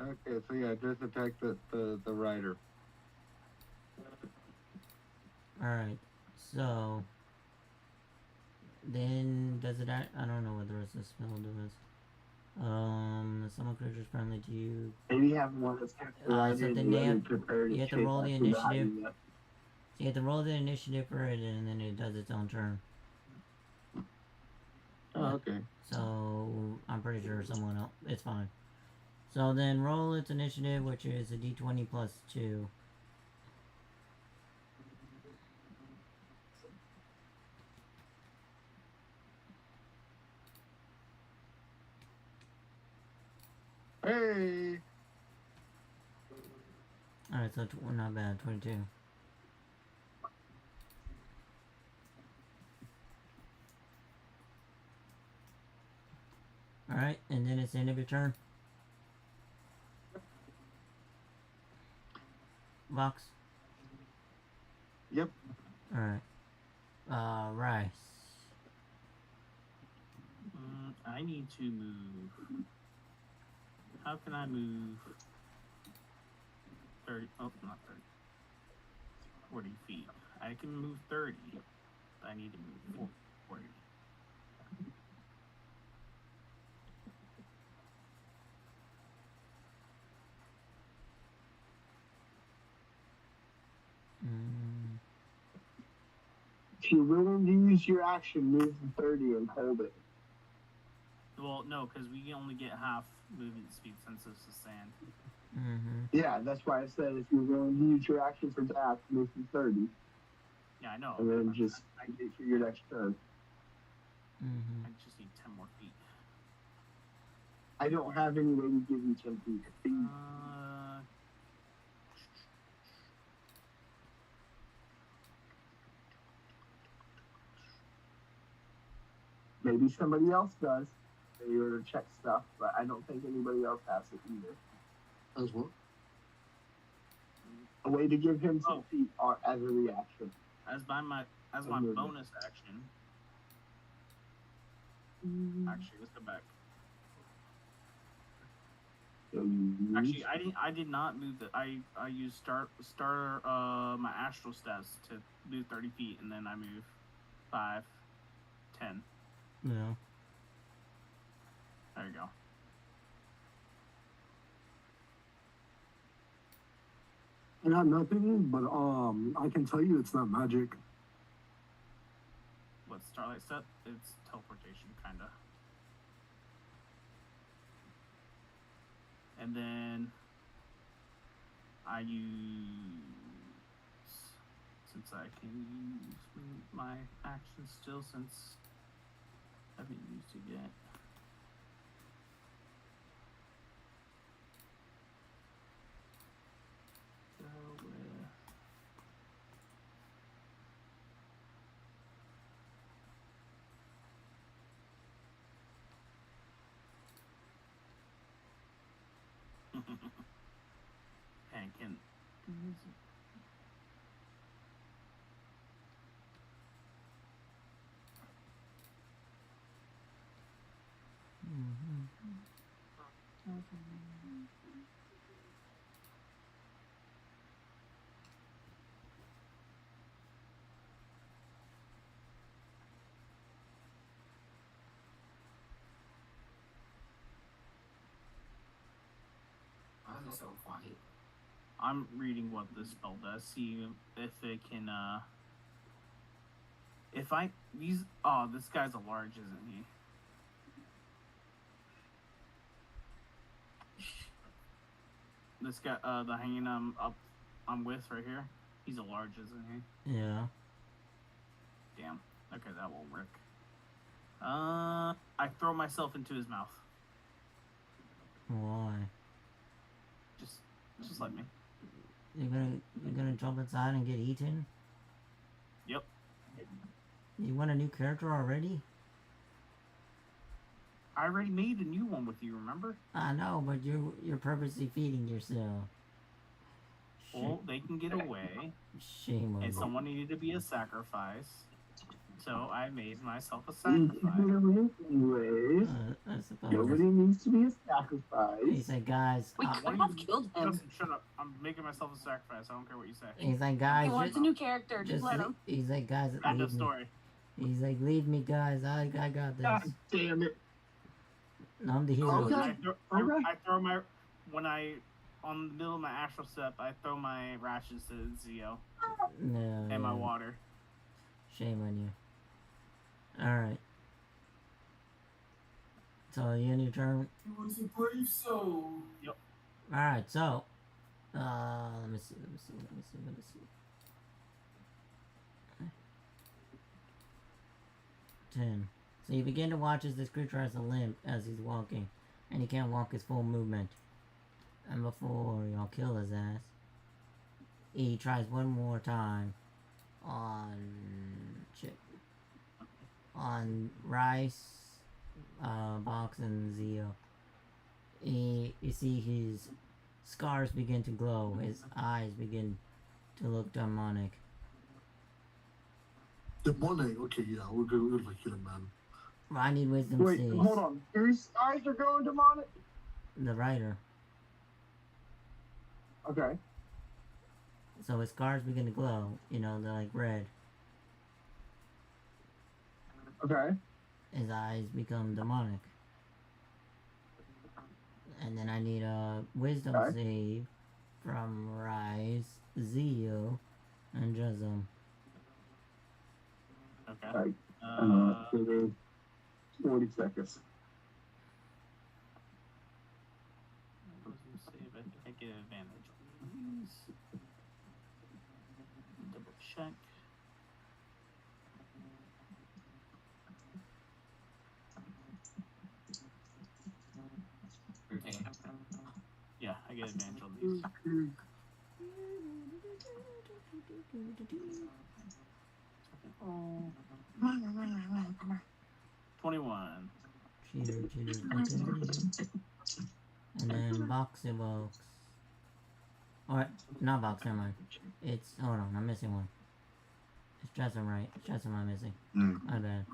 Okay, so yeah, just attack the rider. Alright, so... Then, does it act... I don't know what the rest of the spell does. Summon creatures friendly to you. Maybe have one that's kind of so then you have to roll the initiative. So you have to roll the initiative for it, and then it does its own turn. Oh, okay. So, I'm pretty sure someone else... It's fine. So then roll its initiative, which is a d20 plus 2. Hey. Alright, so not bad, 22. Alright, and then it's the end of your turn. Vox? Yep. Alright. Rice. I need to move. How can I move 30? Oh, not 30. 40 feet. I can move 30. But I need to move 40. If you're willing to use your action, move to 30 and hold it. Well, no, because we only get half movement speed since it's the sand. Yeah, that's why I said if you're willing to use your action for dash, move to 30. Yeah, I know. And then just wait for your next turn. I just need 10 more feet. I don't have any way to give you 10 feet. Maybe somebody else does. They order check stuff, but I don't think anybody else has it either. As what? A way to give him 10 feet as a reaction. As my bonus action. Actually, let's go back. Actually, I did not move the. I used starter my astral stats to move 30 feet, and then I move 5, 10. Yeah. There you go. I got nothing, but I can tell you it's not magic. What, Starlight Step? It's teleportation, kinda. And then I use, since I can use my action still, since I haven't used it yet. So and can Why is it so quiet? I'm reading what this spell does. See if it can. If I these. Oh, this guy's a large, isn't he? This guy, the hanging I'm with right here. He's a large, isn't he? Yeah. Damn. Okay, that won't work. I throw myself into his mouth. Why? Just let me. You're gonna jump inside and get eaten? Yep. You want a new character already? I already made a new one with you, remember? I know, but you're purposely feeding yourself. Well, they can get away. Shame on you. And someone needed to be a sacrifice. So I made myself a sacrifice. Anyways, I suppose. nobody needs to be a sacrifice. He said, guys. We could have killed him. Shut up. I'm making myself a sacrifice. I don't care what you say. He's like, guys. He wants a new character. Just let him. He's like, guys. End of story. He's like, leave me, guys. I got this. God damn it. I'm the hero. Okay. I throw my on the middle of my astral step. I throw my rations to Zio. No. And my water. Shame on you. All right. So you end your turn. He was a brave soul. Yep. All right. So, let me see. 10. So you begin to watch as this creature has a limp as he's walking, and he can't walk his full movement. And before y'all kill his ass, he tries one more time on Rice, Box, and Zeo. You see his scars begin to glow. His eyes begin to look demonic. Demonic? Okay, yeah, we're good for killing, man. I need wisdom Wait, saves. hold on. Whose eyes are going demonic? The writer. Okay. So his scars begin to glow. You know, they're like red. Okay. His eyes become demonic. And then I need a wisdom save from Rise, Zeo, and Jezum. Okay. Right. 40 seconds. Wisdom save. I think I get advantage on these. Double check. Yeah, I get advantage on these. 21. Cheater. And then Box evokes. Or, not Box, never mind. It's, hold on, I'm missing one. It's Jessam, right? It's Jessam I'm missing. My bad.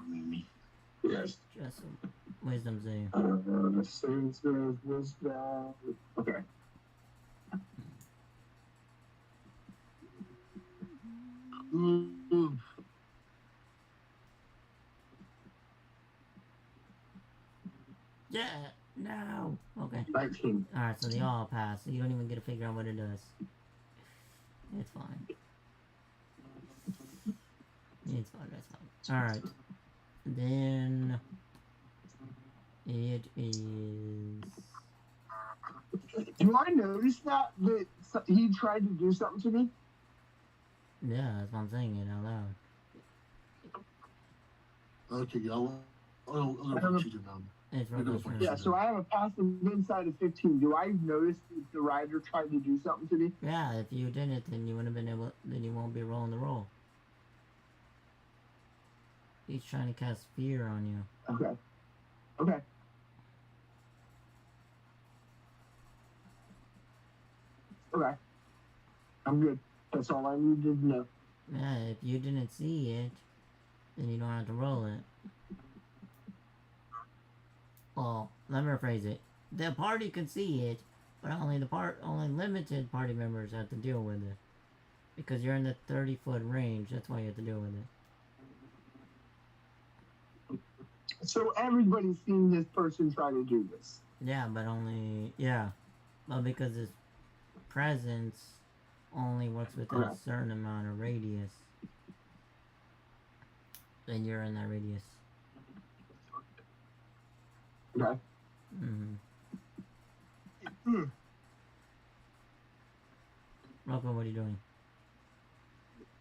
Yes. Jessam. Wisdom save. Saves wisdom. Okay. Yeah, no. Okay. 19. Alright, so they all pass, so you don't even get to figure out what it does. It's fine. It's fine, that's fine. Alright. Then... It is... Do I notice that he tried to do something to me? Yeah, that's why I'm saying it out loud. Okay, yeah, I'll cheat him now. It's real close. Yeah, so I have a passive inside of 15. Do I notice that the rider tried to do something to me? Yeah, if you didn't, then you wouldn't have been able. Then you won't be rolling the roll. He's trying to cast fear on you. Okay. Okay. Okay. I'm good. That's all I needed to know. Yeah, if you didn't see it, then you don't have to roll it. Well, let me rephrase it. The party can see it, but only limited party members have to deal with it. Because you're in the 30-foot range, that's why you have to deal with it. So everybody's seen this person try to do this. Yeah, but because his presence only works within a certain amount of radius, then you're in that radius. Okay. Rocco, what are you doing?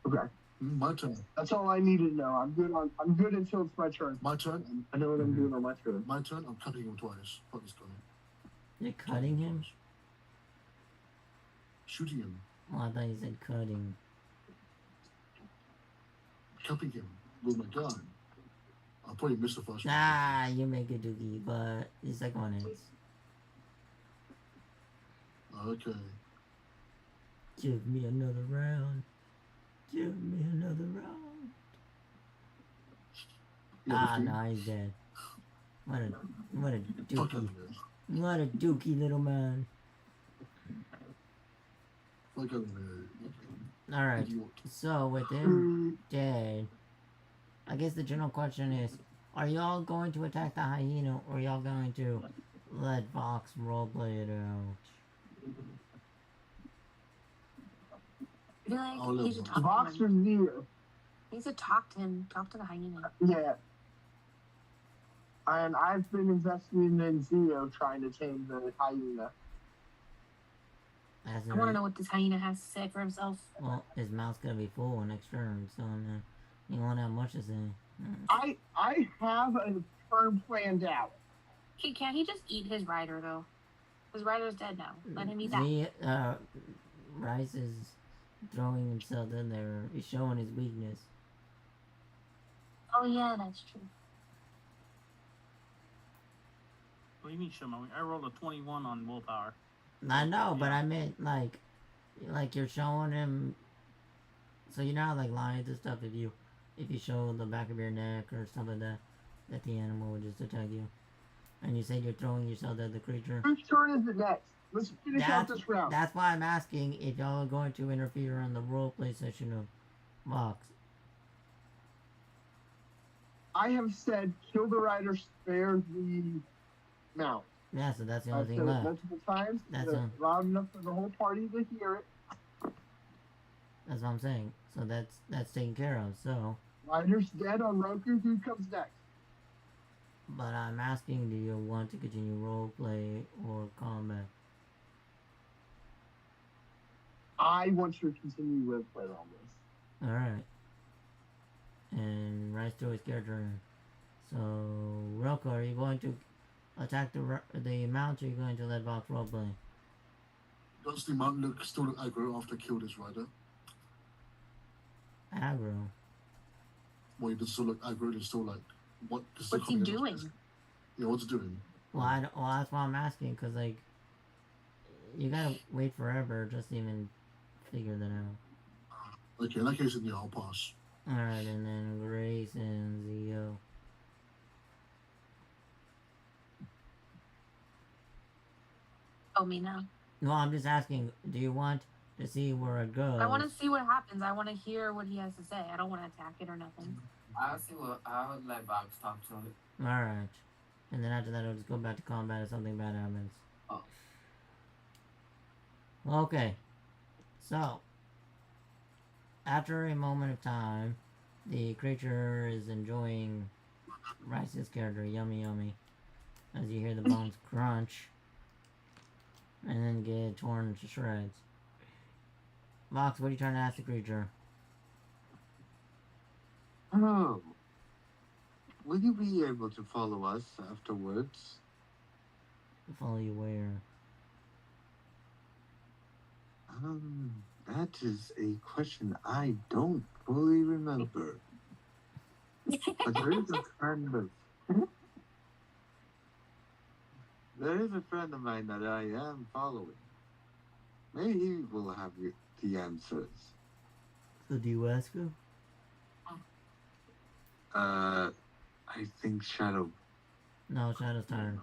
Okay. My turn. That's all I needed to know. I'm good until it's my turn. My turn? I know what I'm doing on my turn. My turn? I'm cutting him twice. Fuck this guy. You're cutting him? Shooting him. Oh, I thought you said cutting. Cupping him with my gun. I'll probably miss the first one. Ah, you make it dookie, but the second one is. Okay. Give me another round. Give me another round. Yeah, no, he's dead. What a Fuck dookie. out of here. What a dookie little man. Fuck out of here. Alright, Idiot. so with him dead, I guess the general question is, are y'all going to attack the hyena, or are y'all going to let Vox roleplay it out? I feel like Oh, he should no. talk to Vox him. was here. He should talk to him. Talk to the hyena. Yeah. And I've been investing in Zeo trying to tame the hyena. As I want to know what this hyena has to say for himself. Well, his mouth's gonna be full next turn, so he won't have much to say. I have a turn planned out. Can't he just eat his rider though? His rider's dead now. Let him eat that. See, Rice is throwing himself in there. He's showing his weakness. Oh yeah, that's true. What do you mean show my? I rolled a 21 on willpower. I know, but I meant like you're showing him. So you know how like lions and stuff, if you show the back of your neck or stuff like that, that the animal would just attack you. And you say you're throwing yourself at the creature. Whose turn is it next? Let's finish out this round. That's why I'm asking if y'all are going to interfere on the roleplay session of Vox. I have said kill the rider, spare the mount. Yeah, so that's the I've only said thing it left. multiple times. That's It's loud enough for the whole party to hear it. That's what I'm saying. So that's taken care of. So. Rider's dead on Roku. Who comes next? But I'm asking, do you want to continue roleplay or combat? I want to continue roleplay on this. Alright. And Rice threw his character in. So, Roko, are you going to attack the mount, or are you going to let Vox roleplay? Does the mount still look aggro after I killed his rider? Aggro. Well, he does still look aggro, it's still like, what? What's he doing? Yeah, what's he doing? Well, that's why I'm asking, because, like, you gotta wait forever just to even figure that out. Okay, in that case, yeah, I'll pass. Alright, and then Grace and Zio. Oh, me now. No, I'm just asking, do you want to see where it goes? I want to see what happens. I want to hear what he has to say. I don't want to attack it or nothing. I'll let Vox talk to it. Alright. And then after that, I'll just go back to combat if something bad happens. Oh. Okay. So, after a moment of time, the creature is enjoying Rice's character, yummy yummy, as you hear the bones crunch, and then get torn to shreds. Vox, what are you trying to ask the creature? Oh. Will you be able to follow us afterwards? Follow you where? That is a question I don't fully remember. But there is a friend of mine that I am following. Maybe he will have the answers. So do you ask him? I think Shadow. No, Shadow's tired.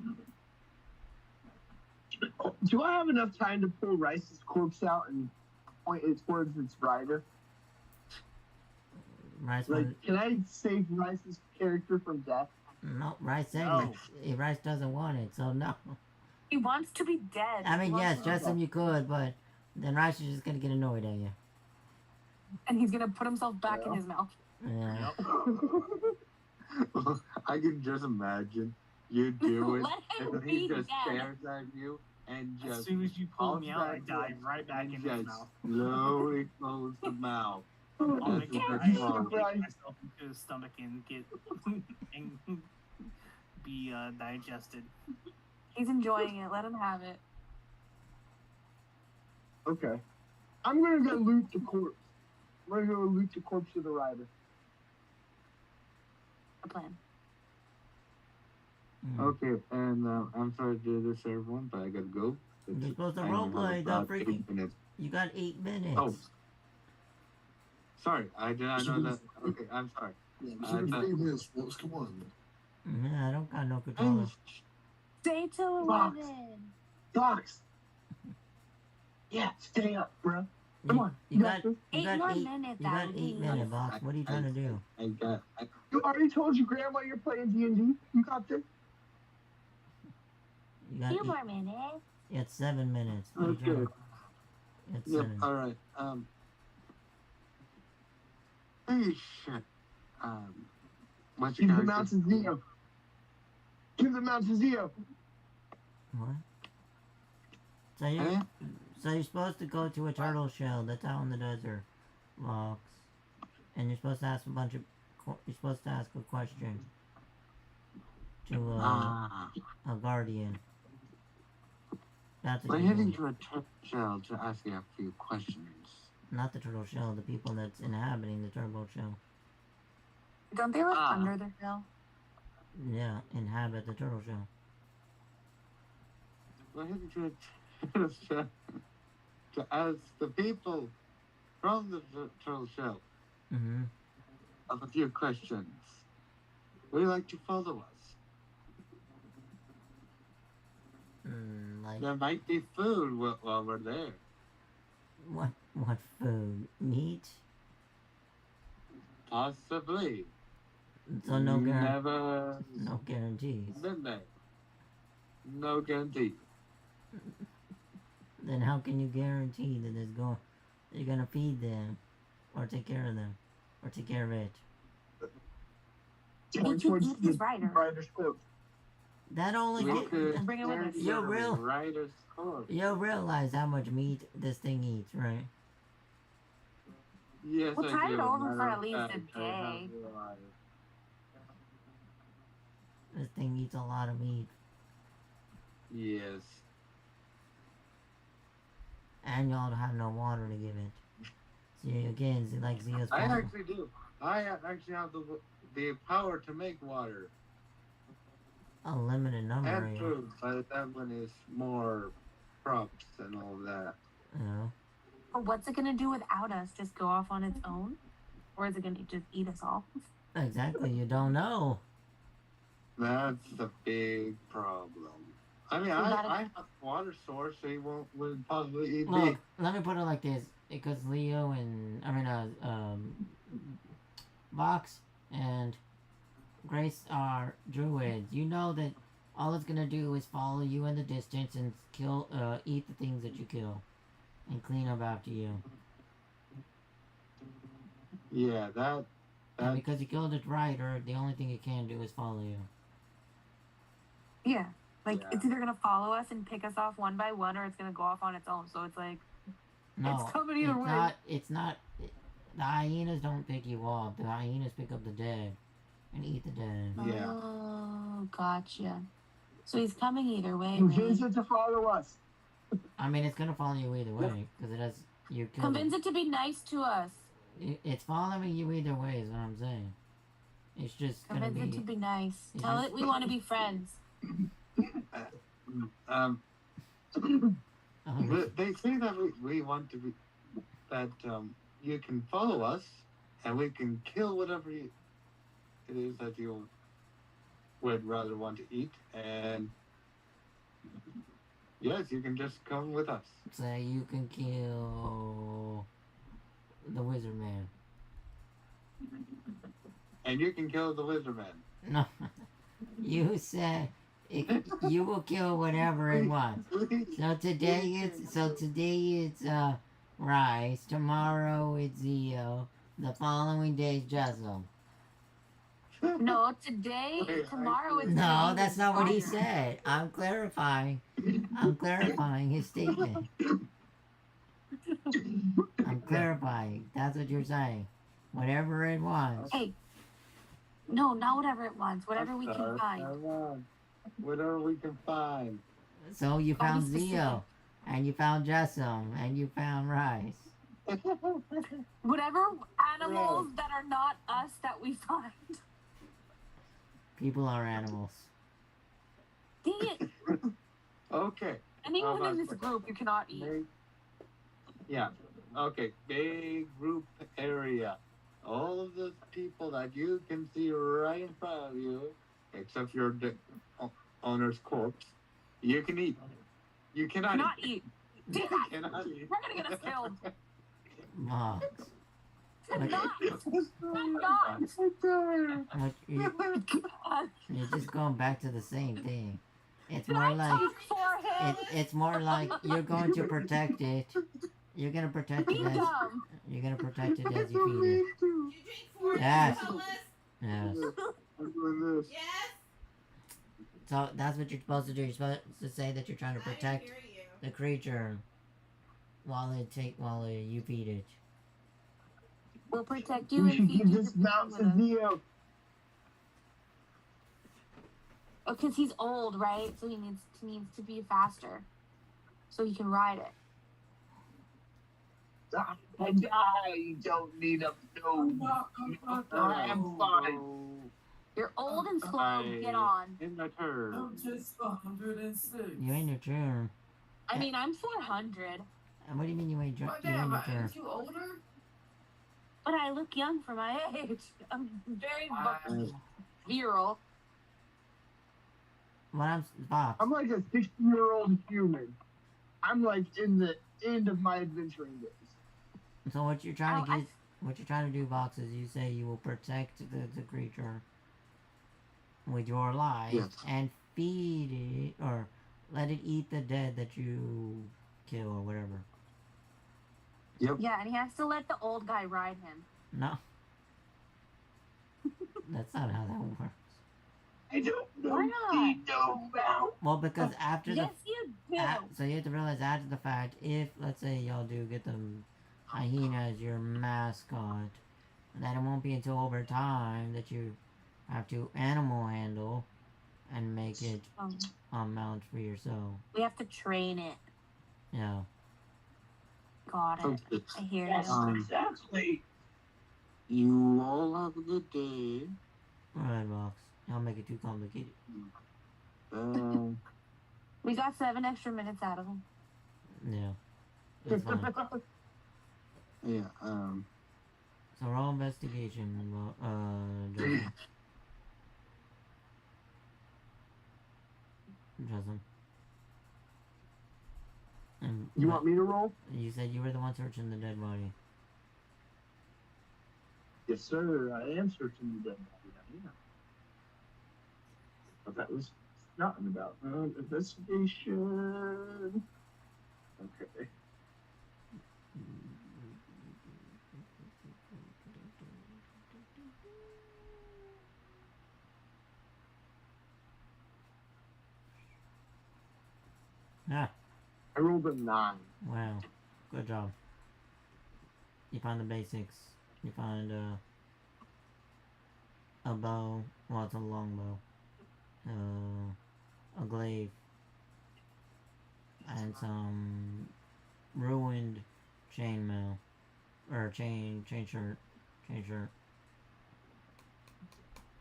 Do I have enough time to pull Rice's corpse out and point it towards its rider? Rice, can I save Rice's character from death? No, Rice said Rice doesn't want it, so no. He wants to be dead. I mean, yes, dress him you could, but then Rice is just gonna get annoyed at you. And he's gonna put himself back in his mouth. Yeah. I can just imagine you do it, Let him and he be just dead. stares at you, and just As soon as you pull me out, I pulls dive right back in his just mouth. slowly close the mouth. I'll make That's sure what I it's stick called. myself into his stomach and get and be digested. He's enjoying it. Let him have it. Okay. I'm gonna go loot the corpse. I'm gonna go loot the corpse of the rider. A plan. Okay, and I'm sorry to do this, everyone, but I gotta go. You're supposed to I only roleplay, have don't about freaking. 8 minutes. You got 8 minutes. Oh, sorry, I did not know that. Okay, I'm sorry. Yeah, so in 3 minutes, what's come on? Yeah, I don't got no controller. Stay till Fox. 11. Fox! Yeah, stay up, bro. Come on. You got this. you Eight got more eight. minutes, You got that'll 8 be minutes, Vox. What are you trying to do? You already told your grandma you're playing D&D. You got this. You got Few 8. more minutes. It's 7 minutes. What are you trying Okay. to- It's Yep, 7. alright. Hey, shit. What's your Give the character? mount to Zio. Give the mount to Zio. What? So you Eh? so you're supposed to go to a turtle shell that's out in the desert, Vox, and you're supposed to ask a bunch of. You're supposed to ask a question. to Ah, a guardian. That's what we're you're heading doing. to a turtle shell to ask you a few questions. Not the turtle shell, the people that's inhabiting the turbo shell. Don't they live Ah. under the shell? Yeah, inhabit the turtle shell. We're heading to a turtle shell to ask the people from the turtle shell Mm-hmm. of a few questions. Would you like to follow us? Like There might be food while we're there. what food? Meat? Possibly. So no Never no guarantees. been there. No guarantee. Then how can you guarantee that you're gonna feed them, or take care of them, or take care of it? Point towards eat his the rider. rider's coat. That only We get, could Bring it with us. Yo, real- rider's coat. you'll realize how much meat this thing eats, right? Yes, We'll I tide do. it over Matter for of at least a fact, I have day. realized. This thing eats a lot of meat, Yes. and y'all have no water to give it. See, again, like Zio's I problem. actually do. I actually have the power to make water A limited number, and yeah. food, but that one is more crops and all that. You know? But what's it gonna do without us? Just go off on its own? Or is it gonna just eat us all? Exactly, you don't know. That's the big problem. I mean, I have water source, so he would possibly eat me. Look, let me put it like this, because Leo and Vox and Grace are druids. You know that all it's gonna do is follow you in the distance and eat the things that you kill, and clean up after you. Yeah, that. And because you killed its rider, the only thing it can do is follow you. Yeah. Like, Yeah. it's either gonna follow us and pick us off one by one, or it's gonna go off on its own. So it's like, No, it's coming either way. It's not. The hyenas don't pick you off. The hyenas pick up the dead and eat the dead. Yeah. Oh, gotcha. So he's coming either way, Convince really. it to follow us. I mean, it's gonna follow you either way because it has you killed Convince it to be nice to us. It's following you either way. Is what I'm saying. It's just gonna Convince it to be. be nice. it's Tell just- it we want to be friends. They say that we want to be that you can follow us and we can kill whatever it is that you would rather want to eat, and yes, you can just come with us. Say you can kill the wizard man. And you can kill the lizard man. No, you said you will kill whatever it wants. So today it's Rice. Tomorrow it's Zio. The following day is Jessel. No, today, tomorrow is. No, that's not what he said. I'm clarifying. I'm clarifying his statement. I'm clarifying. That's what you're saying. Whatever it wants. Hey. No, not whatever it wants. Whatever we can find. Whatever we can find. So you Gotta be found specific. Zio, and you found Jessam, and you found Rice. Whatever animals that are not us that we find. People are animals. Dang it. Okay. Anyone in this group you cannot eat. Yeah. Okay. Big group area. All of the people that you can see right in front of you, except your owner's corpse, you can eat. You cannot eat. You cannot eat. We're gonna get us killed. Mox. I'm not. What, you're just going back to the same thing. It's more like it's more like you're going to protect it. You're gonna protect it as you're gonna protect it as you feed it. You drink 4 Yes. Nicolas? Yes. I'm doing this. Yes? So that's what you're supposed to do. You're supposed to say that you're trying to protect the creature while you feed it. We'll protect you We and should feed give you this the mount with to us. Zio. Because he's old, right? So he needs to be faster, so he can ride it. I don't need a no. I'm fine. You're old and slow. Get on. In my turn. I'm just 106. You ain't your turn. I mean, I'm 400, And what do you mean you ain't your, Well, you ain't damn, your turn? aren't you older? but I look young for my age. I'm very virile. What I'm Fox? I'm like a 60-year-old human. I'm like in the end of my adventuring days. So what you're trying to get, what you're trying to do, Fox, is you say you will protect the creature with your life and feed it, or let it eat the dead that you kill, or whatever. Yep. Yeah, and he has to let the old guy ride him. No. That's not how that works. I don't know. Why not? Well, because after Yes, you do. so you have to realize after the fact, if, let's say, y'all do get the hyena as your mascot, then it won't be until over time that you have to animal handle and make it mount for yourself. We have to train it. Yeah. Got it. I hear Yes, you. exactly. You all have a good day. Alright, Box. Y'all make it too complicated. We got 7 extra minutes out of him. Yeah. That's fine. Yeah, So roll investigation, Justin. Justin. And You want me to roll? you said you were the one searching the dead body. Yes, sir. I am searching the dead body. Yeah. But that was forgotten about. Investigation. Okay. Ah. I rolled a 9. Wow. Good job. You find the basics. You find a bow. Well, it's a long bow. A glaive. And some ruined chainmail. Or chain shirt. Chain shirt.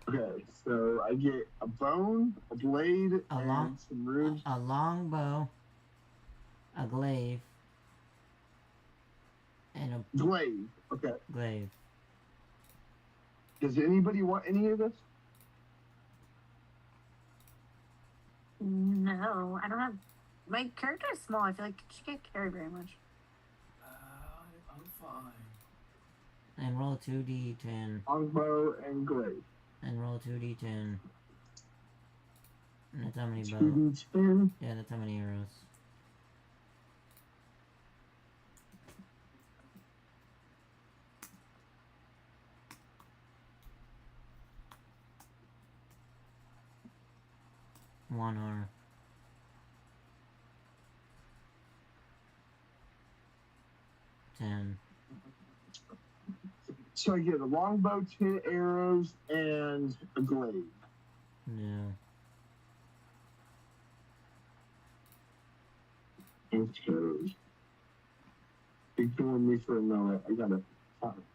Okay, so I get a bone, a blade, and some runes. A long bow. A glaive. And a glaive. Okay. Glaive. Does anybody want any of this? No, I don't have. My character is small. I feel like she can't carry very much. I'm fine. And roll 2d10. Longbow and glaive. And roll 2d10. And that's how many bows. 2d10. Yeah, that's how many arrows. One arrow. Ten. So I get a longbow, 10 arrows, and a glaive. Yeah. Okay. Ignore me for a moment. I gotta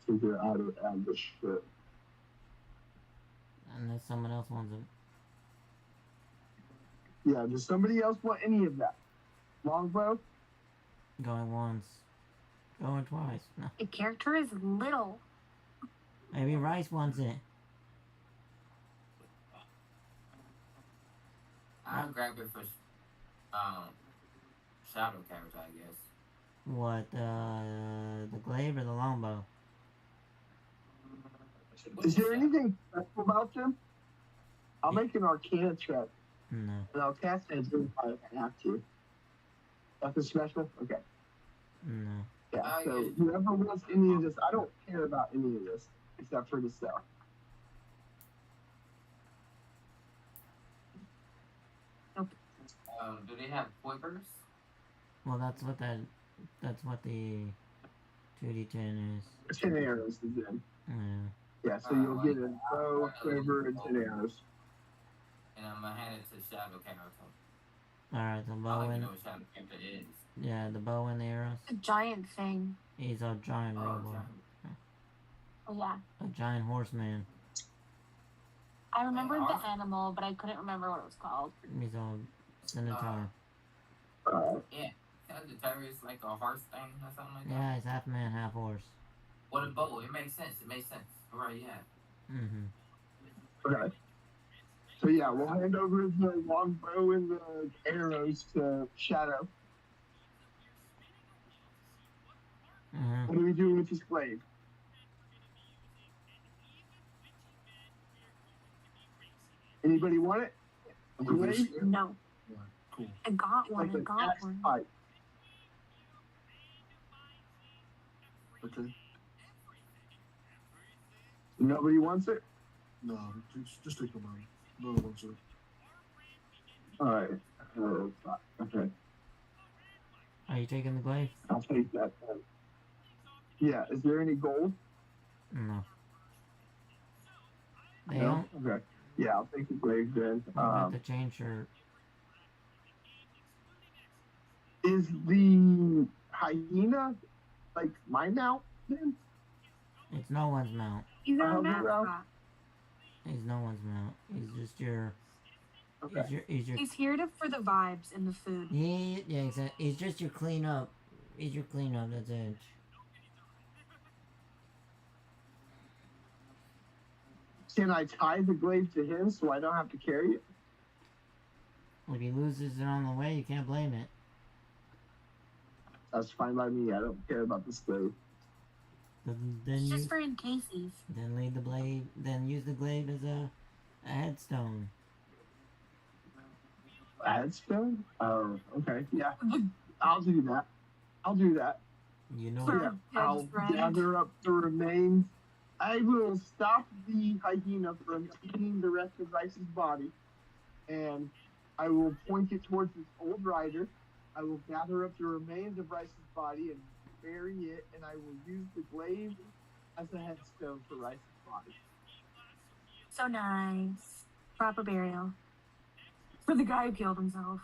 figure out how to add this shit. Unless someone else wants it. Yeah, does somebody else want any of that? Longbow? Going once. Going twice. No. The character is little. Maybe Rice wants it. I'll grab it for shadow character, I guess. What, the glaive or the longbow? Is there anything special about them? I'll make an Arcana check. No. And I'll cast it if I have to. Nothing special? Okay. No. Yeah, so whoever wants any of this, I don't care about any of this, except for the sell. Do they have quivers? Well, that's what the 2d10 is. 10 arrows is in. Yeah. Yeah, so you'll get a bow, quiver, and 10 arrows. And I'm gonna it to Shadow Character. Alright, the I bow don't even and know what Shadow Character is. yeah, the bow and the arrows. A giant thing. He's a giant Oh, robot. Oh yeah. A giant horseman. I remembered horse? the animal, but I couldn't remember what it was called. He's a centaur. Yeah. Sagittarius is like a horse thing or something like that. Yeah, he's half man, half horse. What a bow. It makes sense. It makes sense. Right, yeah. Mm-hmm. Okay. So yeah, we'll hand over the longbow and the arrows to Shadow. Mm-hmm. What are we doing with this glaive? Anybody want it? A glaive? No. Right, cool. I got one. Like I an got axe one. pipe. Okay. Nobody wants it? No, just take them out. No one wants it. Alright. Okay. Are you taking the glaive? I'll take that then. Yeah, is there any gold? No. They No? don't. Okay. Yeah, I'll take the glaive then. What about the chain shirt? Is the hyena like my mount then? It's no one's mount. He's I'll on be that around. spot. He's no one's mount. He's just your. Okay. He's your. He's here for the vibes and the food. Yeah, exactly. He's just your cleanup. He's your cleanup. That's it. Can I tie the glaive to him so I don't have to carry it? If he loses it on the way, you can't blame it. That's fine by me. I don't care about this glaive. Then It's you just for in cases. then leave the blade. Then use the glaive as a headstone. A headstone? Oh, okay. Yeah. I'll do that. I'll do that. You know. Sure. Yeah. Yeah, I'll just run. gather up the remains. I will stop the hyena from eating the rest of Rice's body, and I will point it towards this old rider. I will gather up the remains of Rice's body and bury it, and I will use the glaive as a headstone for Rice's body. So nice. Proper burial. For the guy who killed himself.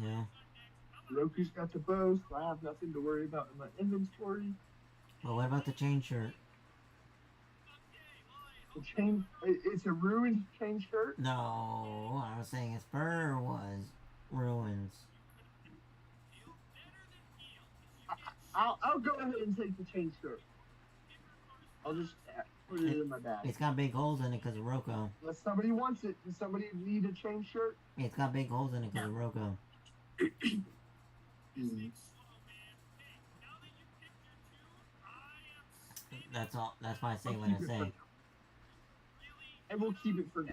Yeah. Roku's got the bow, so I have nothing to worry about in my inventory. But what about the chain shirt? The chain, it's a ruined chain shirt. No, I was saying his fur was ruins. I'll go ahead and take the chain shirt. I'll just put it in my bag. It's got big holes in it because of Roko. Unless somebody wants it. Does somebody need a chain shirt? It's got big holes in it because of Roko. That's all. That's why I say what I say. And we'll keep it for now.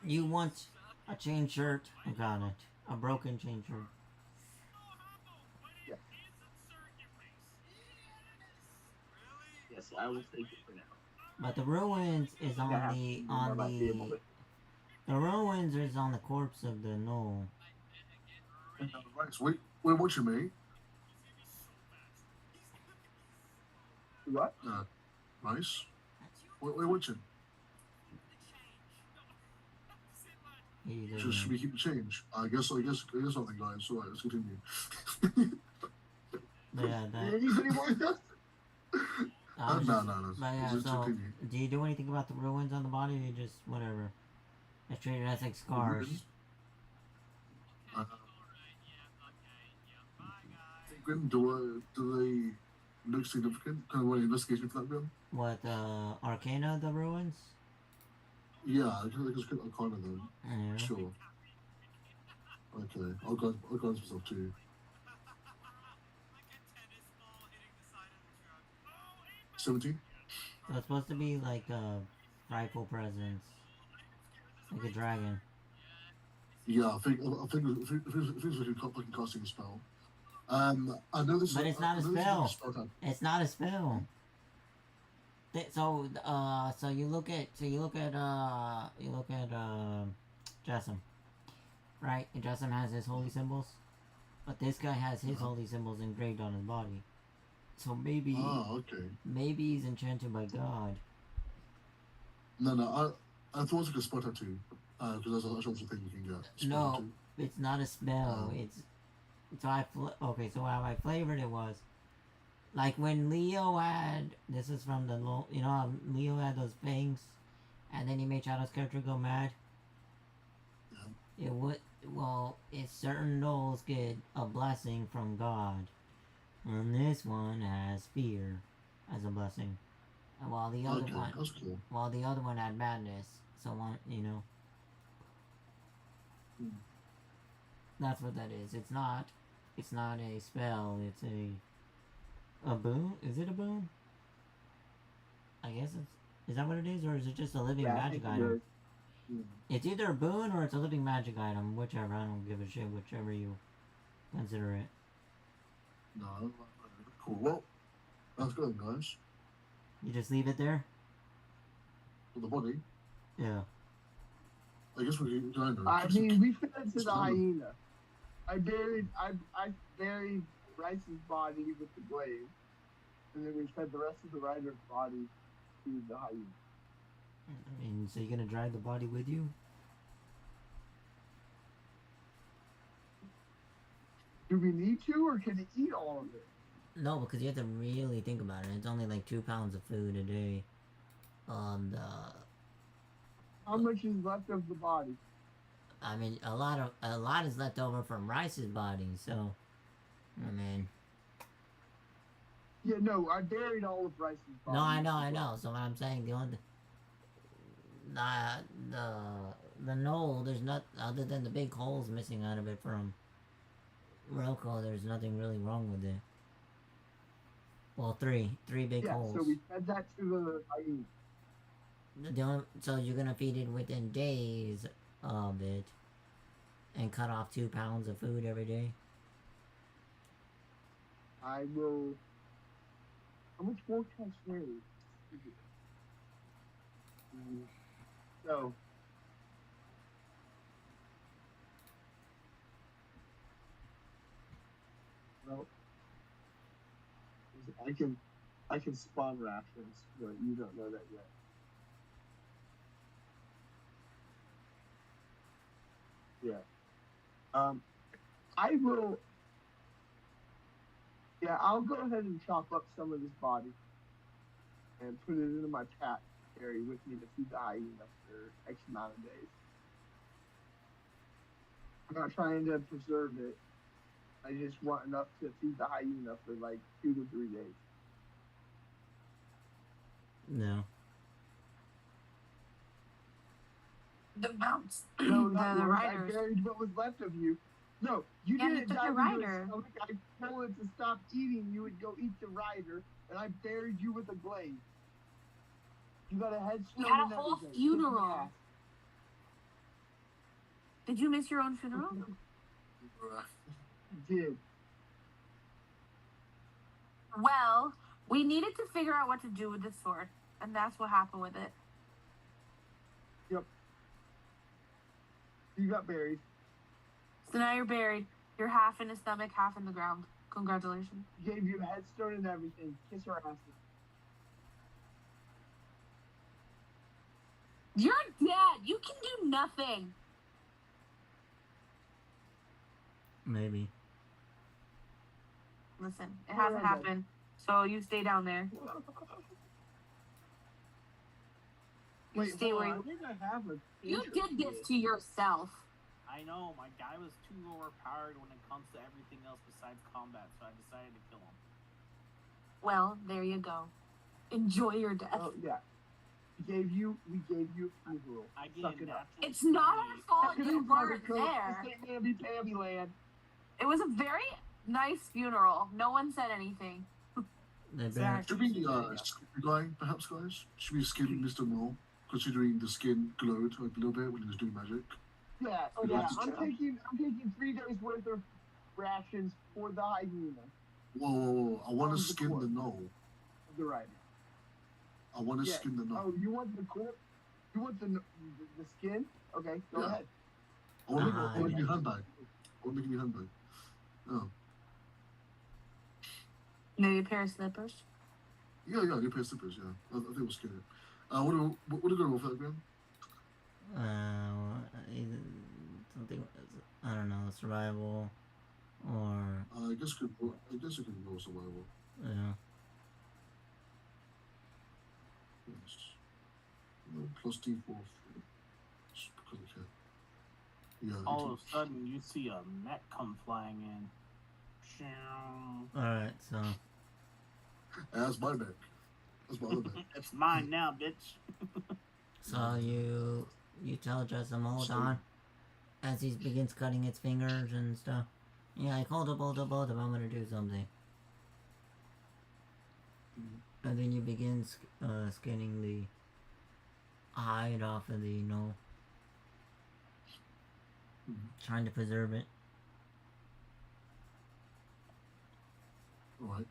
You want a chain shirt? I got it. A broken chain shirt. Yes. Yes, I will take it for now. But the ruins is on the ruins is on the corpse of the gnoll. Right, so wait, what you mean? What? Nice. Wait, watching. He Should doesn't. we keep the change? I guess something, guys. Alright, let's continue. Yeah, that. Anybody want this? I was No, just- no. But yeah, Just so continue. do you do anything about the ruins on the body? Or you just whatever? Just treat it as like scars. Grim, do they look significant? Kind of an investigation for that, Grim? What Arcana of the ruins? Yeah, I think it's kind of them. Yeah. Sure. Okay, I'll go into myself too. $17? So it's supposed to be like a frightful presence, like a dragon. Yeah, I think it's like a fucking casting a spell. I know this. But it's not a I know this is spell. type. It's not a spell. So you look at Jessam, right? And Jessam has his holy symbols, but this guy has his holy symbols engraved on his body. So maybe maybe he's enchanted by God. No, I thought it was like a spell tattoo. Because that's also a thing you can get. No, it's not a spell. It's so okay. So how I flavored it was like when Leo had this is from the you know how Leo had those fangs, and then he made Shadow's character go mad. Yeah. It would it's certain Knolls get a blessing from God, and this one has fear as a blessing, and while the other one, that's cool. while the other one had madness. So one, you know. That's what that is. It's not a spell. It's a boon. Is it a boon? I guess is that what it is, or is it just a living magic item? It's either a boon or it's a living magic item. Whichever. I don't give a shit. Whichever you consider it. No, cool. Well, that's good, guys. You just leave it there. For the body. Yeah. I guess we can. I mean, we fed it to the hyena. I buried Bryce's body with the blade, and then we fed the rest of the rider's body to the hyena. I mean, so you're gonna drag the body with you? Do we need to, or can it eat all of it? No, because you have to really think about it. It's only like 2 pounds of food a day. How much is left of the body? I mean, a lot is left over from Rice's body. So, I mean. Yeah, no, I buried all of Bryce's body. No, I know. So what I'm saying, the only the knoll, there's not other than the big holes missing out of it from Roko. There's nothing really wrong with it. Well, three big holes. So we fed that to the hyena. So you're gonna feed it within days of it, and cut off 2 pounds of food every day. I will. How much more can I carry? So. Well, I can spawn rations, but you don't know that yet. Yeah. I will. Yeah, I'll go ahead and chop up some of this body and put it into my pack to carry with me to feed the hyena for X amount of days. I'm not trying to preserve it. I just want enough to feed the hyena for like 2 to 3 days. No. The mounts. No, not the yours. I riders. buried what was left of you. No, you Yeah, you didn't took dive the into rider. its stomach. I told it to stop eating you and go eat the rider, and I buried you with a blade. You got a headstone. We had a and whole everything. funeral. Did you miss your own funeral? You did. Well, we needed to figure out what to do with this sword, and that's what happened with it. Yep. You got buried. So now you're buried. You're half in the stomach, half in the ground. Congratulations. Gave you a headstone and everything. Kiss her ass. You're dead. You can do nothing. Maybe. Listen, it hasn't happened, so you stay down there. Wait, stay where I think I have a you picture did of this it. to yourself. I know, my guy was too overpowered when it comes to everything else besides combat, so I decided to kill him. Well, there you go. Enjoy your death. Oh yeah. We gave you funeral. I gave Suck it natural up. It's not our fault Suck it you up, weren't Buttercup. there. This ain't gonna be Pammy land. It was a very nice funeral. No one said anything. Should we skip the guy, perhaps, guys? Should we skip Mr. Null, considering the skin glowed a little bit when he was doing magic? Yeah, We'd yeah. like to I'm check. taking 3 days worth of rations for the hyena. Whoa. I want On to the skin the corpse. Null. The rider. I want to Yeah. skin the Null. Oh, you want the corpse? You want the skin? Okay, go Yeah. ahead. I want to give you a handbag. I want to give you a handbag. Oh. Maybe a pair of slippers. Yeah, you pair of slippers, yeah. I think we'll skin it. What are we going to roll for that again? either something, I don't know, survival or I guess it can go survival. yeah. Yes. Plus D4. Just because I can. Yeah. All of a sudden, you see a mech come flying in. All right, so That's my back. That's my other back. It's mine now, bitch. so you tell Jessamine, hold on, as he begins cutting its fingers and stuff. Yeah, like hold up, I'm gonna do something. And then you begin skinning the hide off of the trying to preserve it. All right.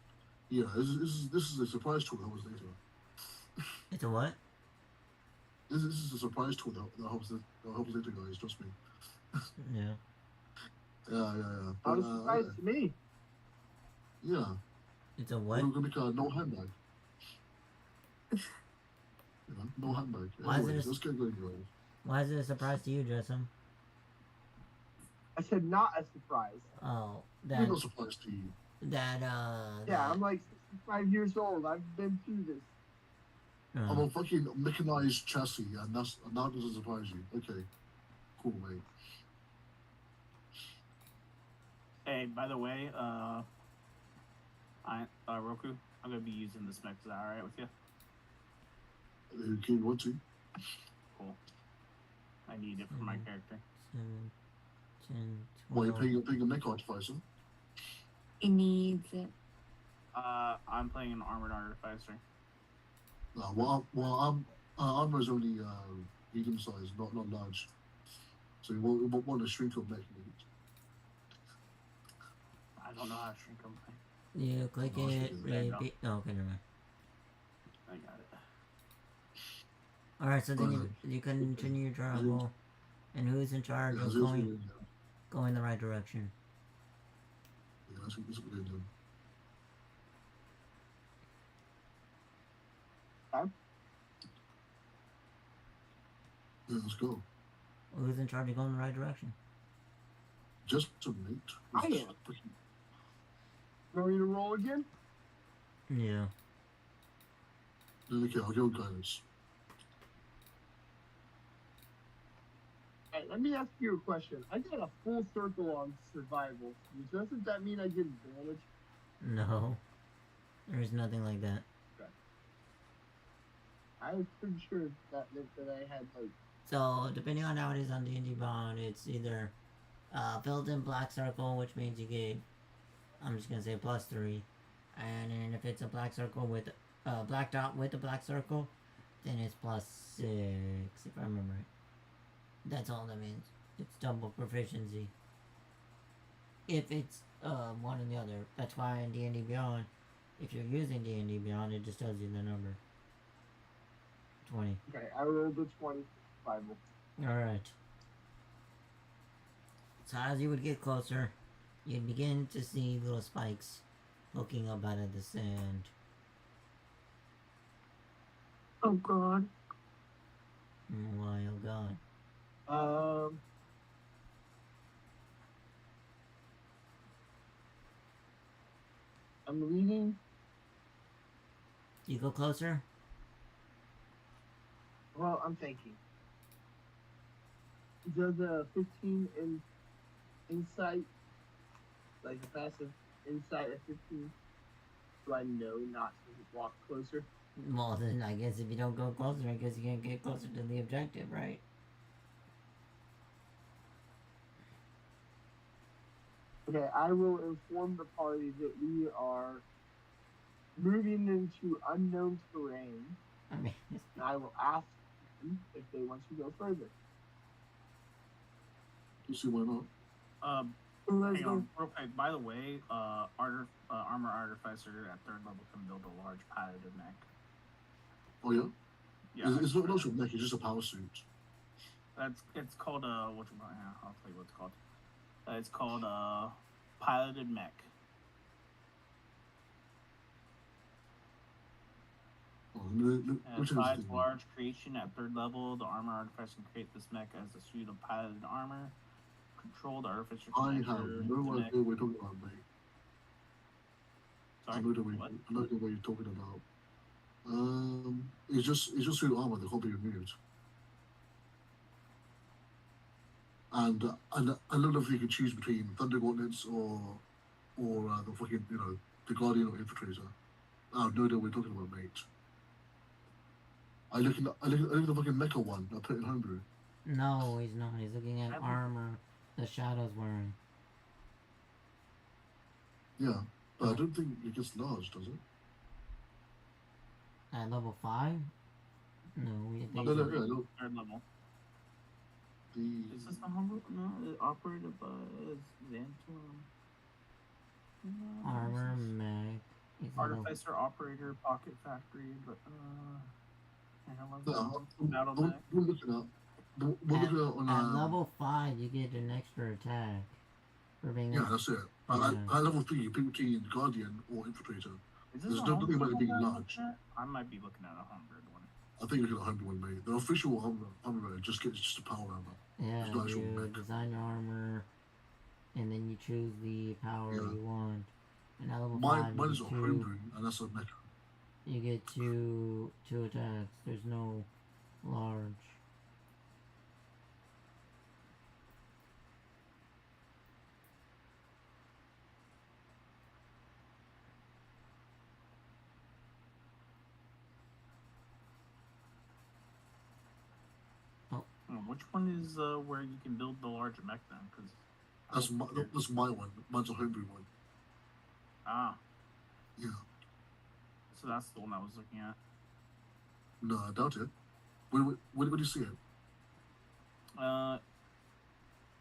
Yeah, this is a surprise tool that was later. It's a what? This is a surprise tool that helps later, guys. Trust me. Yeah. Yeah. Not a surprise to me. Yeah. It's a what? We're gonna make a no handbag. No handbag. Why is it Anyways, let's get going, guys. Why is it a surprise to you, Jessamine? I said not a surprise. Oh, It's no surprise to you. Yeah, I'm like 65 years old. I've been through this. I'm a fucking mechanized chassis, and that doesn't surprise you. Okay, cool, mate. Hey, by the way, Roku, I'm gonna be using this mech. Is that alright with you? Okay, you want to? Cool. I need it for my character. 7, 10, Why 12. are you paying a mech artificer? He needs it. I'm playing an armored artificer. Armor is only medium size, not large. So you won't want to shrink your mech. I don't know how to shrink them. You click Oh, it, shit. repeat. Oh, okay, never mind. I got it. Alright, so then you continue your travel. And who's in charge of going the right direction? Yeah, that's what we're going to do. Yeah, let's go. Who's in charge of going the right direction? Just to mate. I am. Want me to roll again? Yeah. Okay, I'll go guidance. Alright, let me ask you a question. I got a full circle on survival. Doesn't that mean I get advantage? No. There's nothing like that. Okay. I was pretty sure that meant that I had like. So, depending on how it is on D&D Beyond, it's either built-in black circle, which means you get, I'm just gonna say +3. And then if it's a black circle with black dot with a black circle, then it's +6, if I remember right. That's all that means. It's double proficiency. If it's one or the other. That's why in D&D Beyond, if you're using D&D Beyond, it just tells you the number. 20. Okay, I rolled a 20 survival. Alright. So as you would get closer, you'd begin to see little spikes poking up out of the sand. Oh god. Why, oh god. I'm leading. You go closer? Well, I'm thinking. Does a 15 insight, like a passive insight at 15, do I know not to walk closer? Well, then I guess if you don't go closer, I guess you can't get closer to the objective, right? Okay, I will inform the party that we are moving into unknown terrain. I mean, And I will ask them if they want to go further. You see why not? Let's Hang go. on, real quick. By the way, armor artificer at 3rd level can build a large piloted mech. Oh yeah? Yeah, It's not your mech, it's just a power suit. it's called I'll tell you what it's called. It's called piloted mech. Oh, me check this Besides thing. large creation at third level, the armor artificer can create this mech as a suit of piloted armor. Controlled artificer I can have enter no the mech. idea what you're talking about, mate. Sorry, I know what? what you're talking about. It's just suit armor that can't be removed. And I don't know if you can choose between Thunder Gauntlets or the fucking the Guardian or Infiltrator. I have no idea what you're talking about, mate. I look at the fucking mecha one I put in homebrew. No, he's not. He's looking at armor the Shadow's wearing. Yeah, but I don't think it gets large, does it? At level 5? No, we think No, no. Third level. The Is this the humble? No, it operated by Xantor. No, armor this is mech. He's level- Artificer, operator, pocket factory, but we're looking at on At level 5, you get an extra attack for being. yeah, that's it. At level 3, you pick between Guardian or Infiltrator. There's nothing about it being large. I might be looking at a 100 one. I think you're looking at homebrew one, mate. The official armor just a power armor. Yeah, It's not actual you mech. design your armor, and then you choose the power Yeah. you want. And at level 5, Mine you is a get homebrew, and that's a mecha. you get two attacks. There's no large. Which one is where you can build the larger mech then? Because That's my one. Mine's a homebrew one. ah, Yeah. so that's the one I was looking at. No, I doubt it. Where do you see it?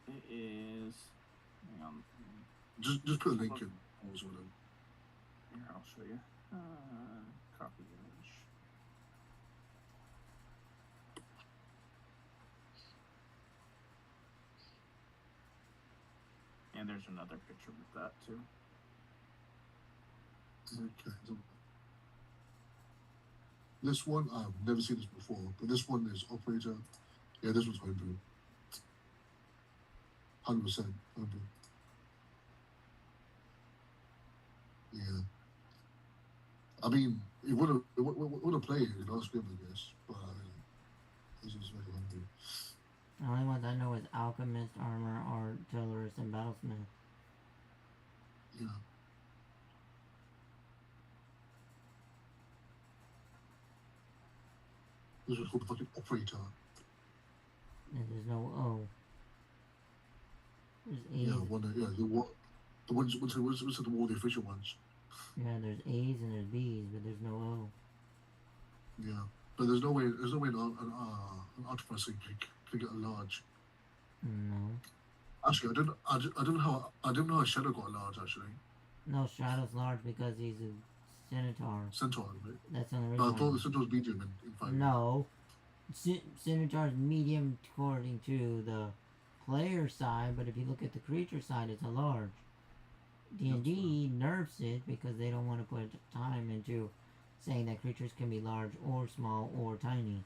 It is. Hang on. Just put a link in. Also, then. Here, I'll show you. Copy image. And there's another picture with that too. Okay. This one, I've never seen this before, but this one is operator. Yeah, this one's homebrew. 100% homebrew. Yeah. I mean, it would have played in last game, I guess, but this is very homebrew. The only ones I know is Alchemist, Armor, Artillerist, and Battlesmith. Yeah. This was called the fucking operator. And there's no O. There's A's. Yeah, the ones the more the official ones. Yeah, there's A's and there's B's, but there's no O. Yeah, but there's no way an artificer can get a large. No. Actually, I don't know how Shadow got a large actually. No, Shadow's large because he's a Centaur. Centaur, right? That's the only But I reason. thought the Centaur's medium in 5. No. Centaur's medium according to the player side, but if you look at the creature side, it's a large. D&D nerfs it because they don't want to put time into saying that creatures can be large or small or tiny,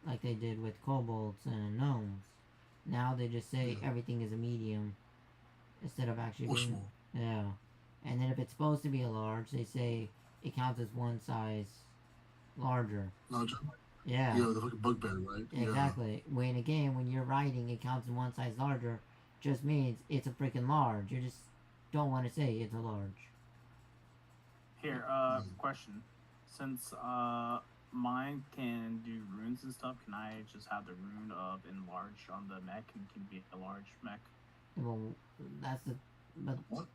like they did with kobolds and gnomes. Now they just say everything is a medium instead of actually Or being small. yeah. And then if it's supposed to be a large, they say it counts as one size larger. Larger. Yeah. Yeah, the fucking bugbear, right? Exactly. When again, when you're writing, it counts in one size larger, just means it's a freaking large. You just don't want to say it's a large. Here, question. Since mine can do runes and stuff, can I just have the rune of enlarge on the mech and can be a large mech? Well, that's the but What?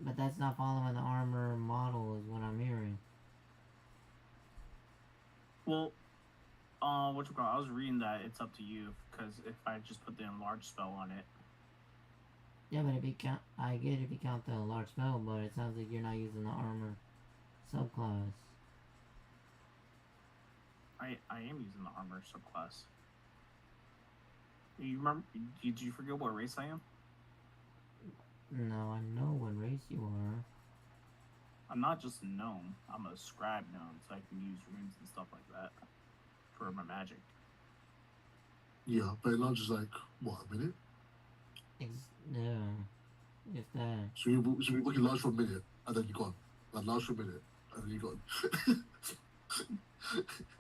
but that's not following the armor model, is what I'm hearing. Well, I was reading that it's up to you because if I just put the enlarge spell on it. Yeah, but if you count, I get if you count the large spell, but it sounds like you're not using the armor subclass. I am using the armor subclass. You remember? Did you forget what race I am? No, I know what race you are. I'm not just a gnome. I'm a scribe gnome, so I can use runes and stuff like that for my magic. Yeah, but enlarge is like, what, a minute? Yeah, if that. So you look enlarge for a minute, and then you're gone. Enlarge for a minute, and then you're gone.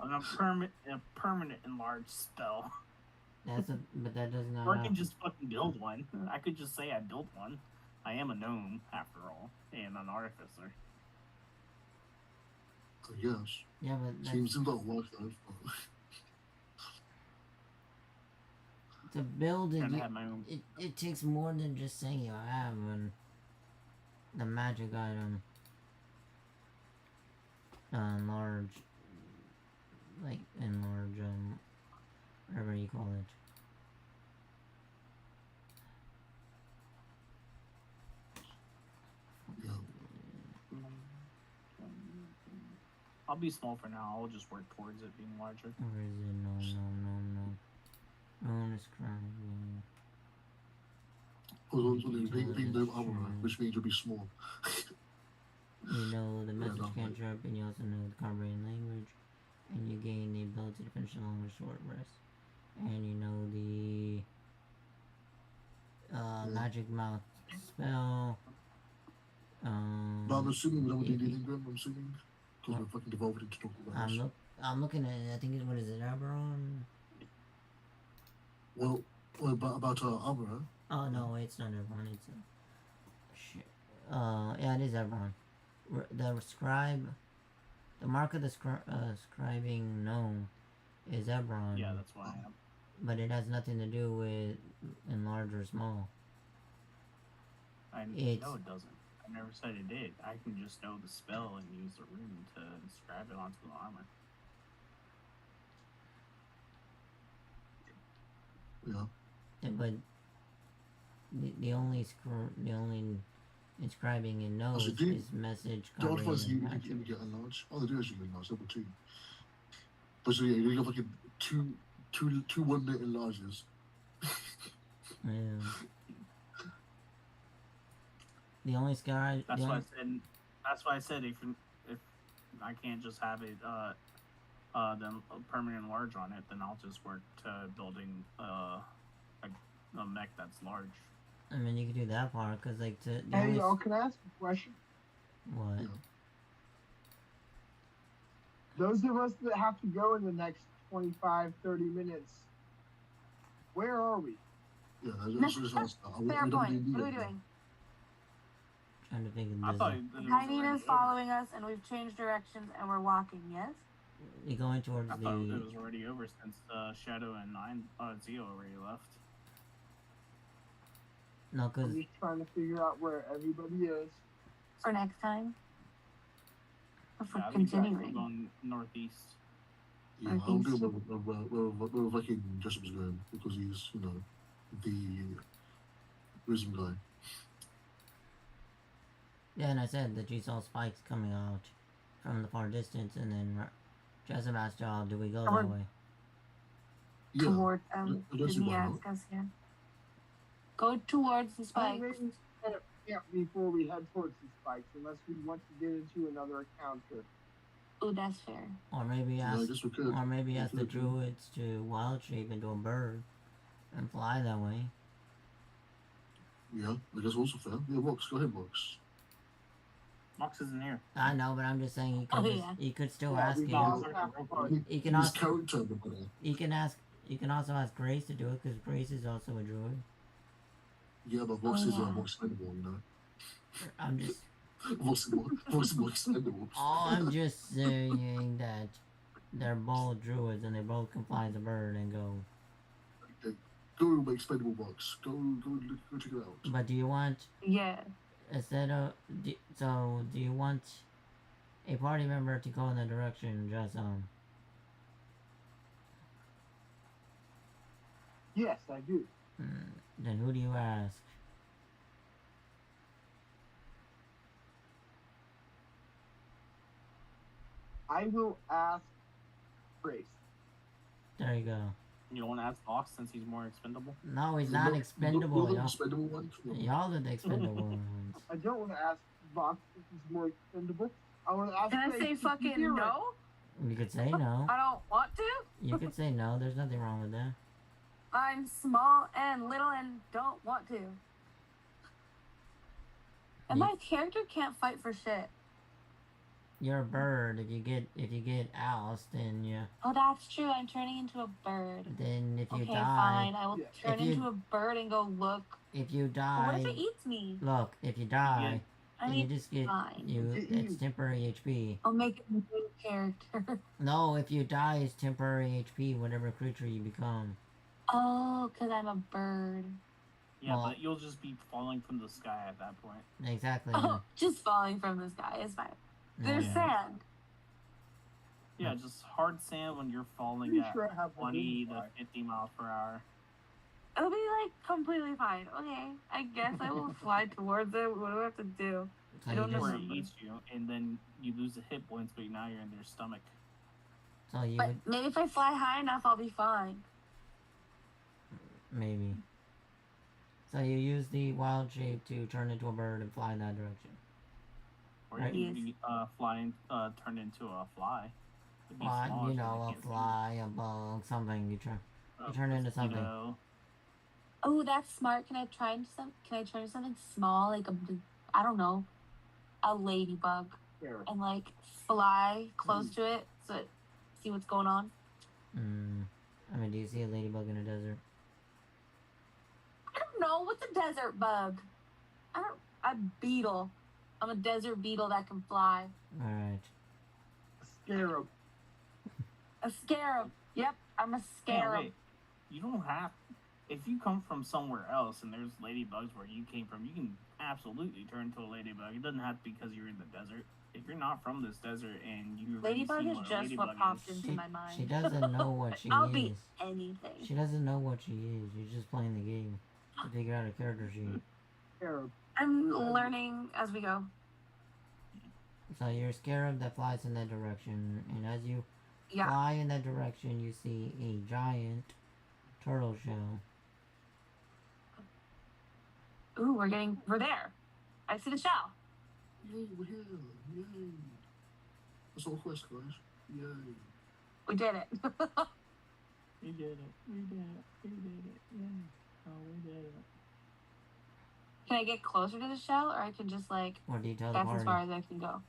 A permanent enlarge spell. But that does not. Or I can just fucking build one. I could just say I built one. I am a gnome, after all, and an artificer. I guess. Yeah, but seems like work though. To build it, have my own. It takes more than just saying you have the magic item. Enlarge, whatever you call it. Yeah. I'll be small for now. I'll just work towards it being larger. Where is it? No. No, it's crying. Being no armor, which means you'll be small. You know the message cantrip, and you also know the Caribbean language, and you gain the ability to finish a long or short rest. And you know the magic mouth spell. But I'm assuming we don't need anything, I'm assuming. Because we're fucking devolved into talking about I'm looking at it, I think what is it, Eberron? Well, about armor. Oh no, it's not Eberron, it's shit. Yeah, it is Eberron. The scribe, the mark of the scribing gnome is Eberron. Yeah, that's why I am. But it has nothing to do with enlarge or small. No, it doesn't. I never said it did. I can just know the spell and use the rune to inscribe it onto the armor. Yeah. But the only inscribing in notes is message. The odd ones you get enlarge. Oh, they do actually enlarge level 2. But so yeah, you got fucking two 1 minute enlarges. Yeah. The only sky. That's why I said if I can't just have it then a permanent large on it, then I'll just work to building a mech that's large. I mean, you could do that part because Hey, y'all, can I ask a question? What? Yeah. Those of us that have to go in the next 25, 30 minutes, where are we? Yeah, that's just Fair point. What are we doing? Trying to think I of thought Hyena's following us, and we've changed directions, and we're walking. Yes. You're going towards I thought it was already over since Shadow and Zio already left. No, because I'm just trying to figure out where everybody is. For next time. Or for Yeah, I think continuing. we're going northeast. Yeah, I'm good where fucking Jessup's going because he's, the wisdom guy. yeah, and I said that you saw spikes coming out from the far distance, and then Jessup asked y'all, do we go that way? Yeah. Toward did he ask us here? Go towards the spikes. Yeah, before we head towards the spikes, unless we want to get into another encounter. Oh, that's fair. Or maybe I ask, guess we could. or maybe ask the druids to wild shape into a bird and fly that way. Yeah, I guess also fair. Yeah, Vox, go ahead, Vox. Mox isn't here. I know, but I'm just saying he could still ask we you. all have to- He can His also character, but you can also ask Grace to do it because Grace is also a druid. yeah, but Vox is more expendable, I'm just Vox is more expendable. I'm just saying that they're both druids and they both can fly the bird and go. Okay. Go expendable Vox. Go check it out. But do you want Yeah. instead of do you want a party member to go in the direction just Yes, I do. then who do you ask? I will ask Grace. There you go. You don't want to ask Mox since he's more expendable? No, he's not expendable. The Y'all, expendable one. y'all are the expendable ones. I don't want to ask box is more expendable. I want to ask Can I say fucking no? You could say no. I don't want to. You could say no. There's nothing wrong with that. I'm small and little and don't want to. And my character can't fight for shit. You're a bird. If you get ousted, then you. Oh, that's true. I'm turning into a bird. Then if you Okay, die. fine. I will turn into a bird and go look. If you But die. what if it eats me? Look, if you die, I mean, you just get fine. it's temporary HP. I'll make a new character. No, if you die, it's temporary HP. Whatever creature you become. Oh, because I'm a bird. Yeah, Well- but you'll just be falling from the sky at that point. Exactly. Oh, just falling from the sky is fine. There's Yeah. sand. Yeah, just hard sand when you're falling Pretty at sure I have 20 to185. 50 miles per hour. It'll be like completely fine. Okay, I guess I will fly towards it. What do I have to do? So I you don't know. just, Where it eats you, and then you lose the hit points, but now you're in their stomach. so you But would maybe if I fly high enough, I'll be fine. maybe. So you use the wild shape to turn into a bird and fly in that direction. Or Right. you can be flying, turned into a fly. It'd be Well, smaller, you so know, they a can't see fly, a bug, something. You you. turn into something. Mosquito. Oh, that's smart. Can I turn into something small, like I don't know, a ladybug, Yeah. and like fly close to it so see what's going on? I mean, do you see a ladybug in a desert? I don't know. What's a desert bug? A beetle. I'm a desert beetle that can fly. All right. Scarab. A scarab. Yep, I'm a Yeah, scarab. wait. You don't have. If you come from somewhere else and there's ladybugs where you came from, you can absolutely turn into a ladybug. It doesn't have to be because you're in the desert. If you're not from this desert and you've already Ladybug seen is what a just ladybug what popped is, into my mind. She doesn't know what she I'll is. be anything. She doesn't know what she is. You're just playing the game to figure out a character sheet. Scarab. I'm learning as we go. So you're a scarab that flies in that direction, and as you Yeah. fly in that direction, you see a giant turtle shell. Ooh, we're there. I see the shell. Yay, we're here. Yay. That's all quest, guys. Yay. We did it. we did it. We did it. We did it. Yeah. Oh, we did it. Can I get closer to the shell, or I can just like Or do you tell the that's as far party? as I can go?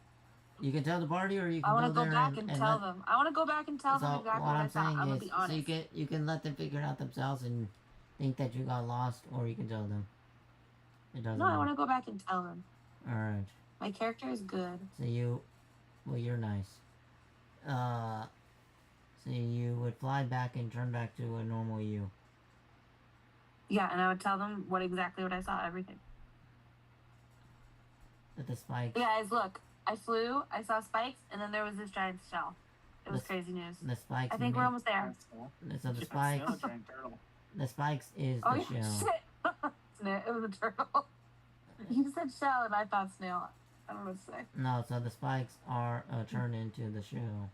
You can tell the party, or you can I want to go go there back and tell let- them. I want to go back and tell them So exactly what what I I'm thought. saying I'm gonna is, be so honest. you can let them figure it out themselves and think that you got lost, or you can tell them. It doesn't No, I matter. want to go back and tell them. All right. My character is good. So you're nice. So you would fly back and turn back to a normal you. Yeah, and I would tell them what I saw, everything. That the spikes, Yeah, guys, look. I flew, I saw spikes, and then there was this giant shell. It was The- crazy news. the spikes. I think we're almost there. So the Yeah, spikes, still a giant turtle. the spikes is Oh, the yeah, shell. shit. It was a turtle. You said shell, and I thought snail. I don't know what to say. No, so the spikes are turned into the shell,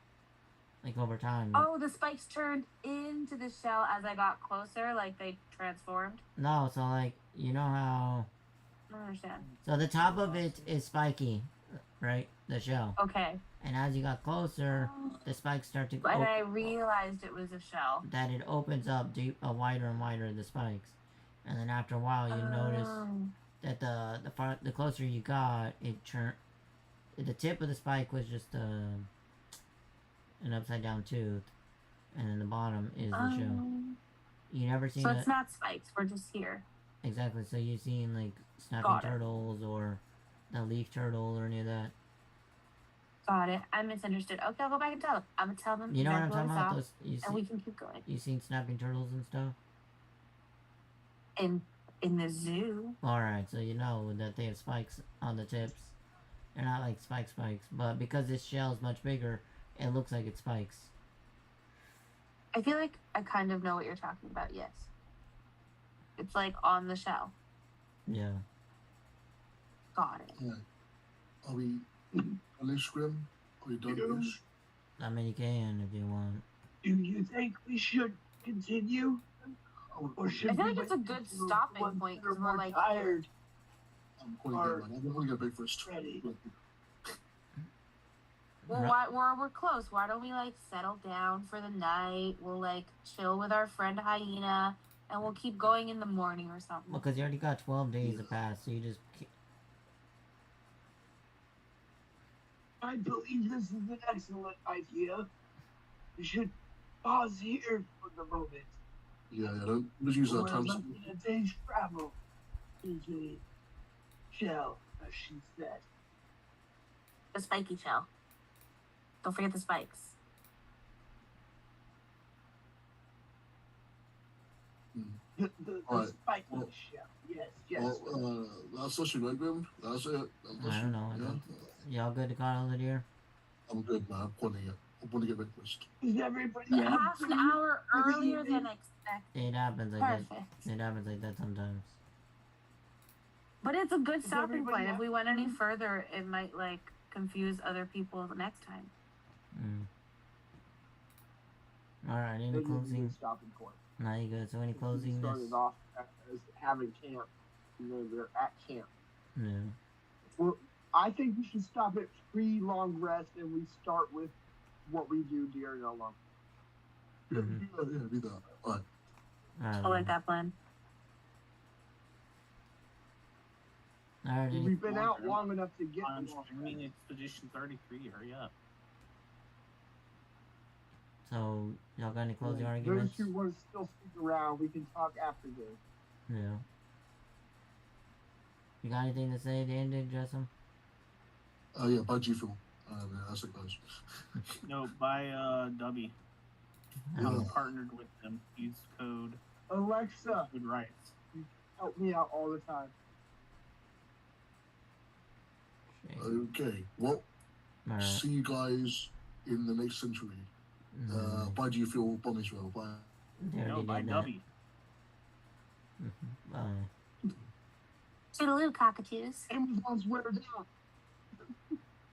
like over time. Oh, the spikes turned into the shell as I got closer, like they transformed. No, so like you know how. I don't understand. So the top of it is spiky, right? The shell. Okay. And as you got closer, the spikes start to And I realized it was a shell. that it opens up wider and wider the spikes, and then after a while you notice that the closer you got, it turned. The tip of the spike was just an upside down tooth, and then the bottom is the shell. You never seen So it it's not spikes. We're just here. exactly. So you've seen like snapping Got it. turtles or the leaf turtle or any of that. Got it. I misunderstood. Okay, I'll go back and tell them. I'm gonna tell them You know what I'm exactly talking what I about? saw, Those and we can keep going. you seen snapping turtles and stuff. In the zoo. All right, so you know that they have spikes on the tips. They're not like spikes, but because this shell is much bigger, it looks like it spikes. I feel like I kind of know what you're talking about. Yes. It's like on the shell. Yeah. Got it. Yeah. Are we Alice Grim? Are we done this? I mean, you can if you want. Do you think we should continue? Or should I feel we like it's a wait good until stopping once point we're because we're more like tired. I'm calling it, man. I'm going to get breakfast. Ready. Well, we're close. Why don't we like settle down for the night? We'll like chill with our friend Hyena, and we'll keep going in the morning or something. Because you already got 12 days to pass, so you just. I believe this is an excellent idea. We should pause here for the moment. Yeah, don't misuse our We're time. less than a day's travel into the shell, as she said. The spiky shell. Don't forget the spikes. The Alright. spiky Well, shell. Yes. Well, that's what you right, Grim. That's it. I don't know. Yeah. Y'all good to call it here? I'm good, man. I'm calling it. I'm going to get breakfast. Is everybody Half an hour earlier than expected. It happens like that. Perfect. It happens like that sometimes. But it's a good Is stopping everybody point. If we went any happy? further, it might like confuse other people the next time. Alright, any Maybe closing? stopping point. Now you good. So any We closing? started off as having camp. We're at camp. Yeah. Well, I think we should stop at pre-long rest and we start with what we do during our long. Yeah, do that. Alright. I like that plan. Alright. We've been out long enough to get I'm the long streaming rest. Expedition 33. Hurry up. So y'all got any closing Those arguments? who want to still stick around, we can talk after this. Yeah. You got anything to say, Dandy, Jessom? Yeah, by G Fuel. Yeah, that's it, guys. No, by Dubby. I'm partnered with them. Use code Alexa, Good Rights. help me out all the time. Okay, well, Alright. see you guys in the next century. By G Fuel, Bomb Israel. Bye. They No, already by did that. Dubby. Bye. Toodaloo, cockatoos. Amazon's wear down.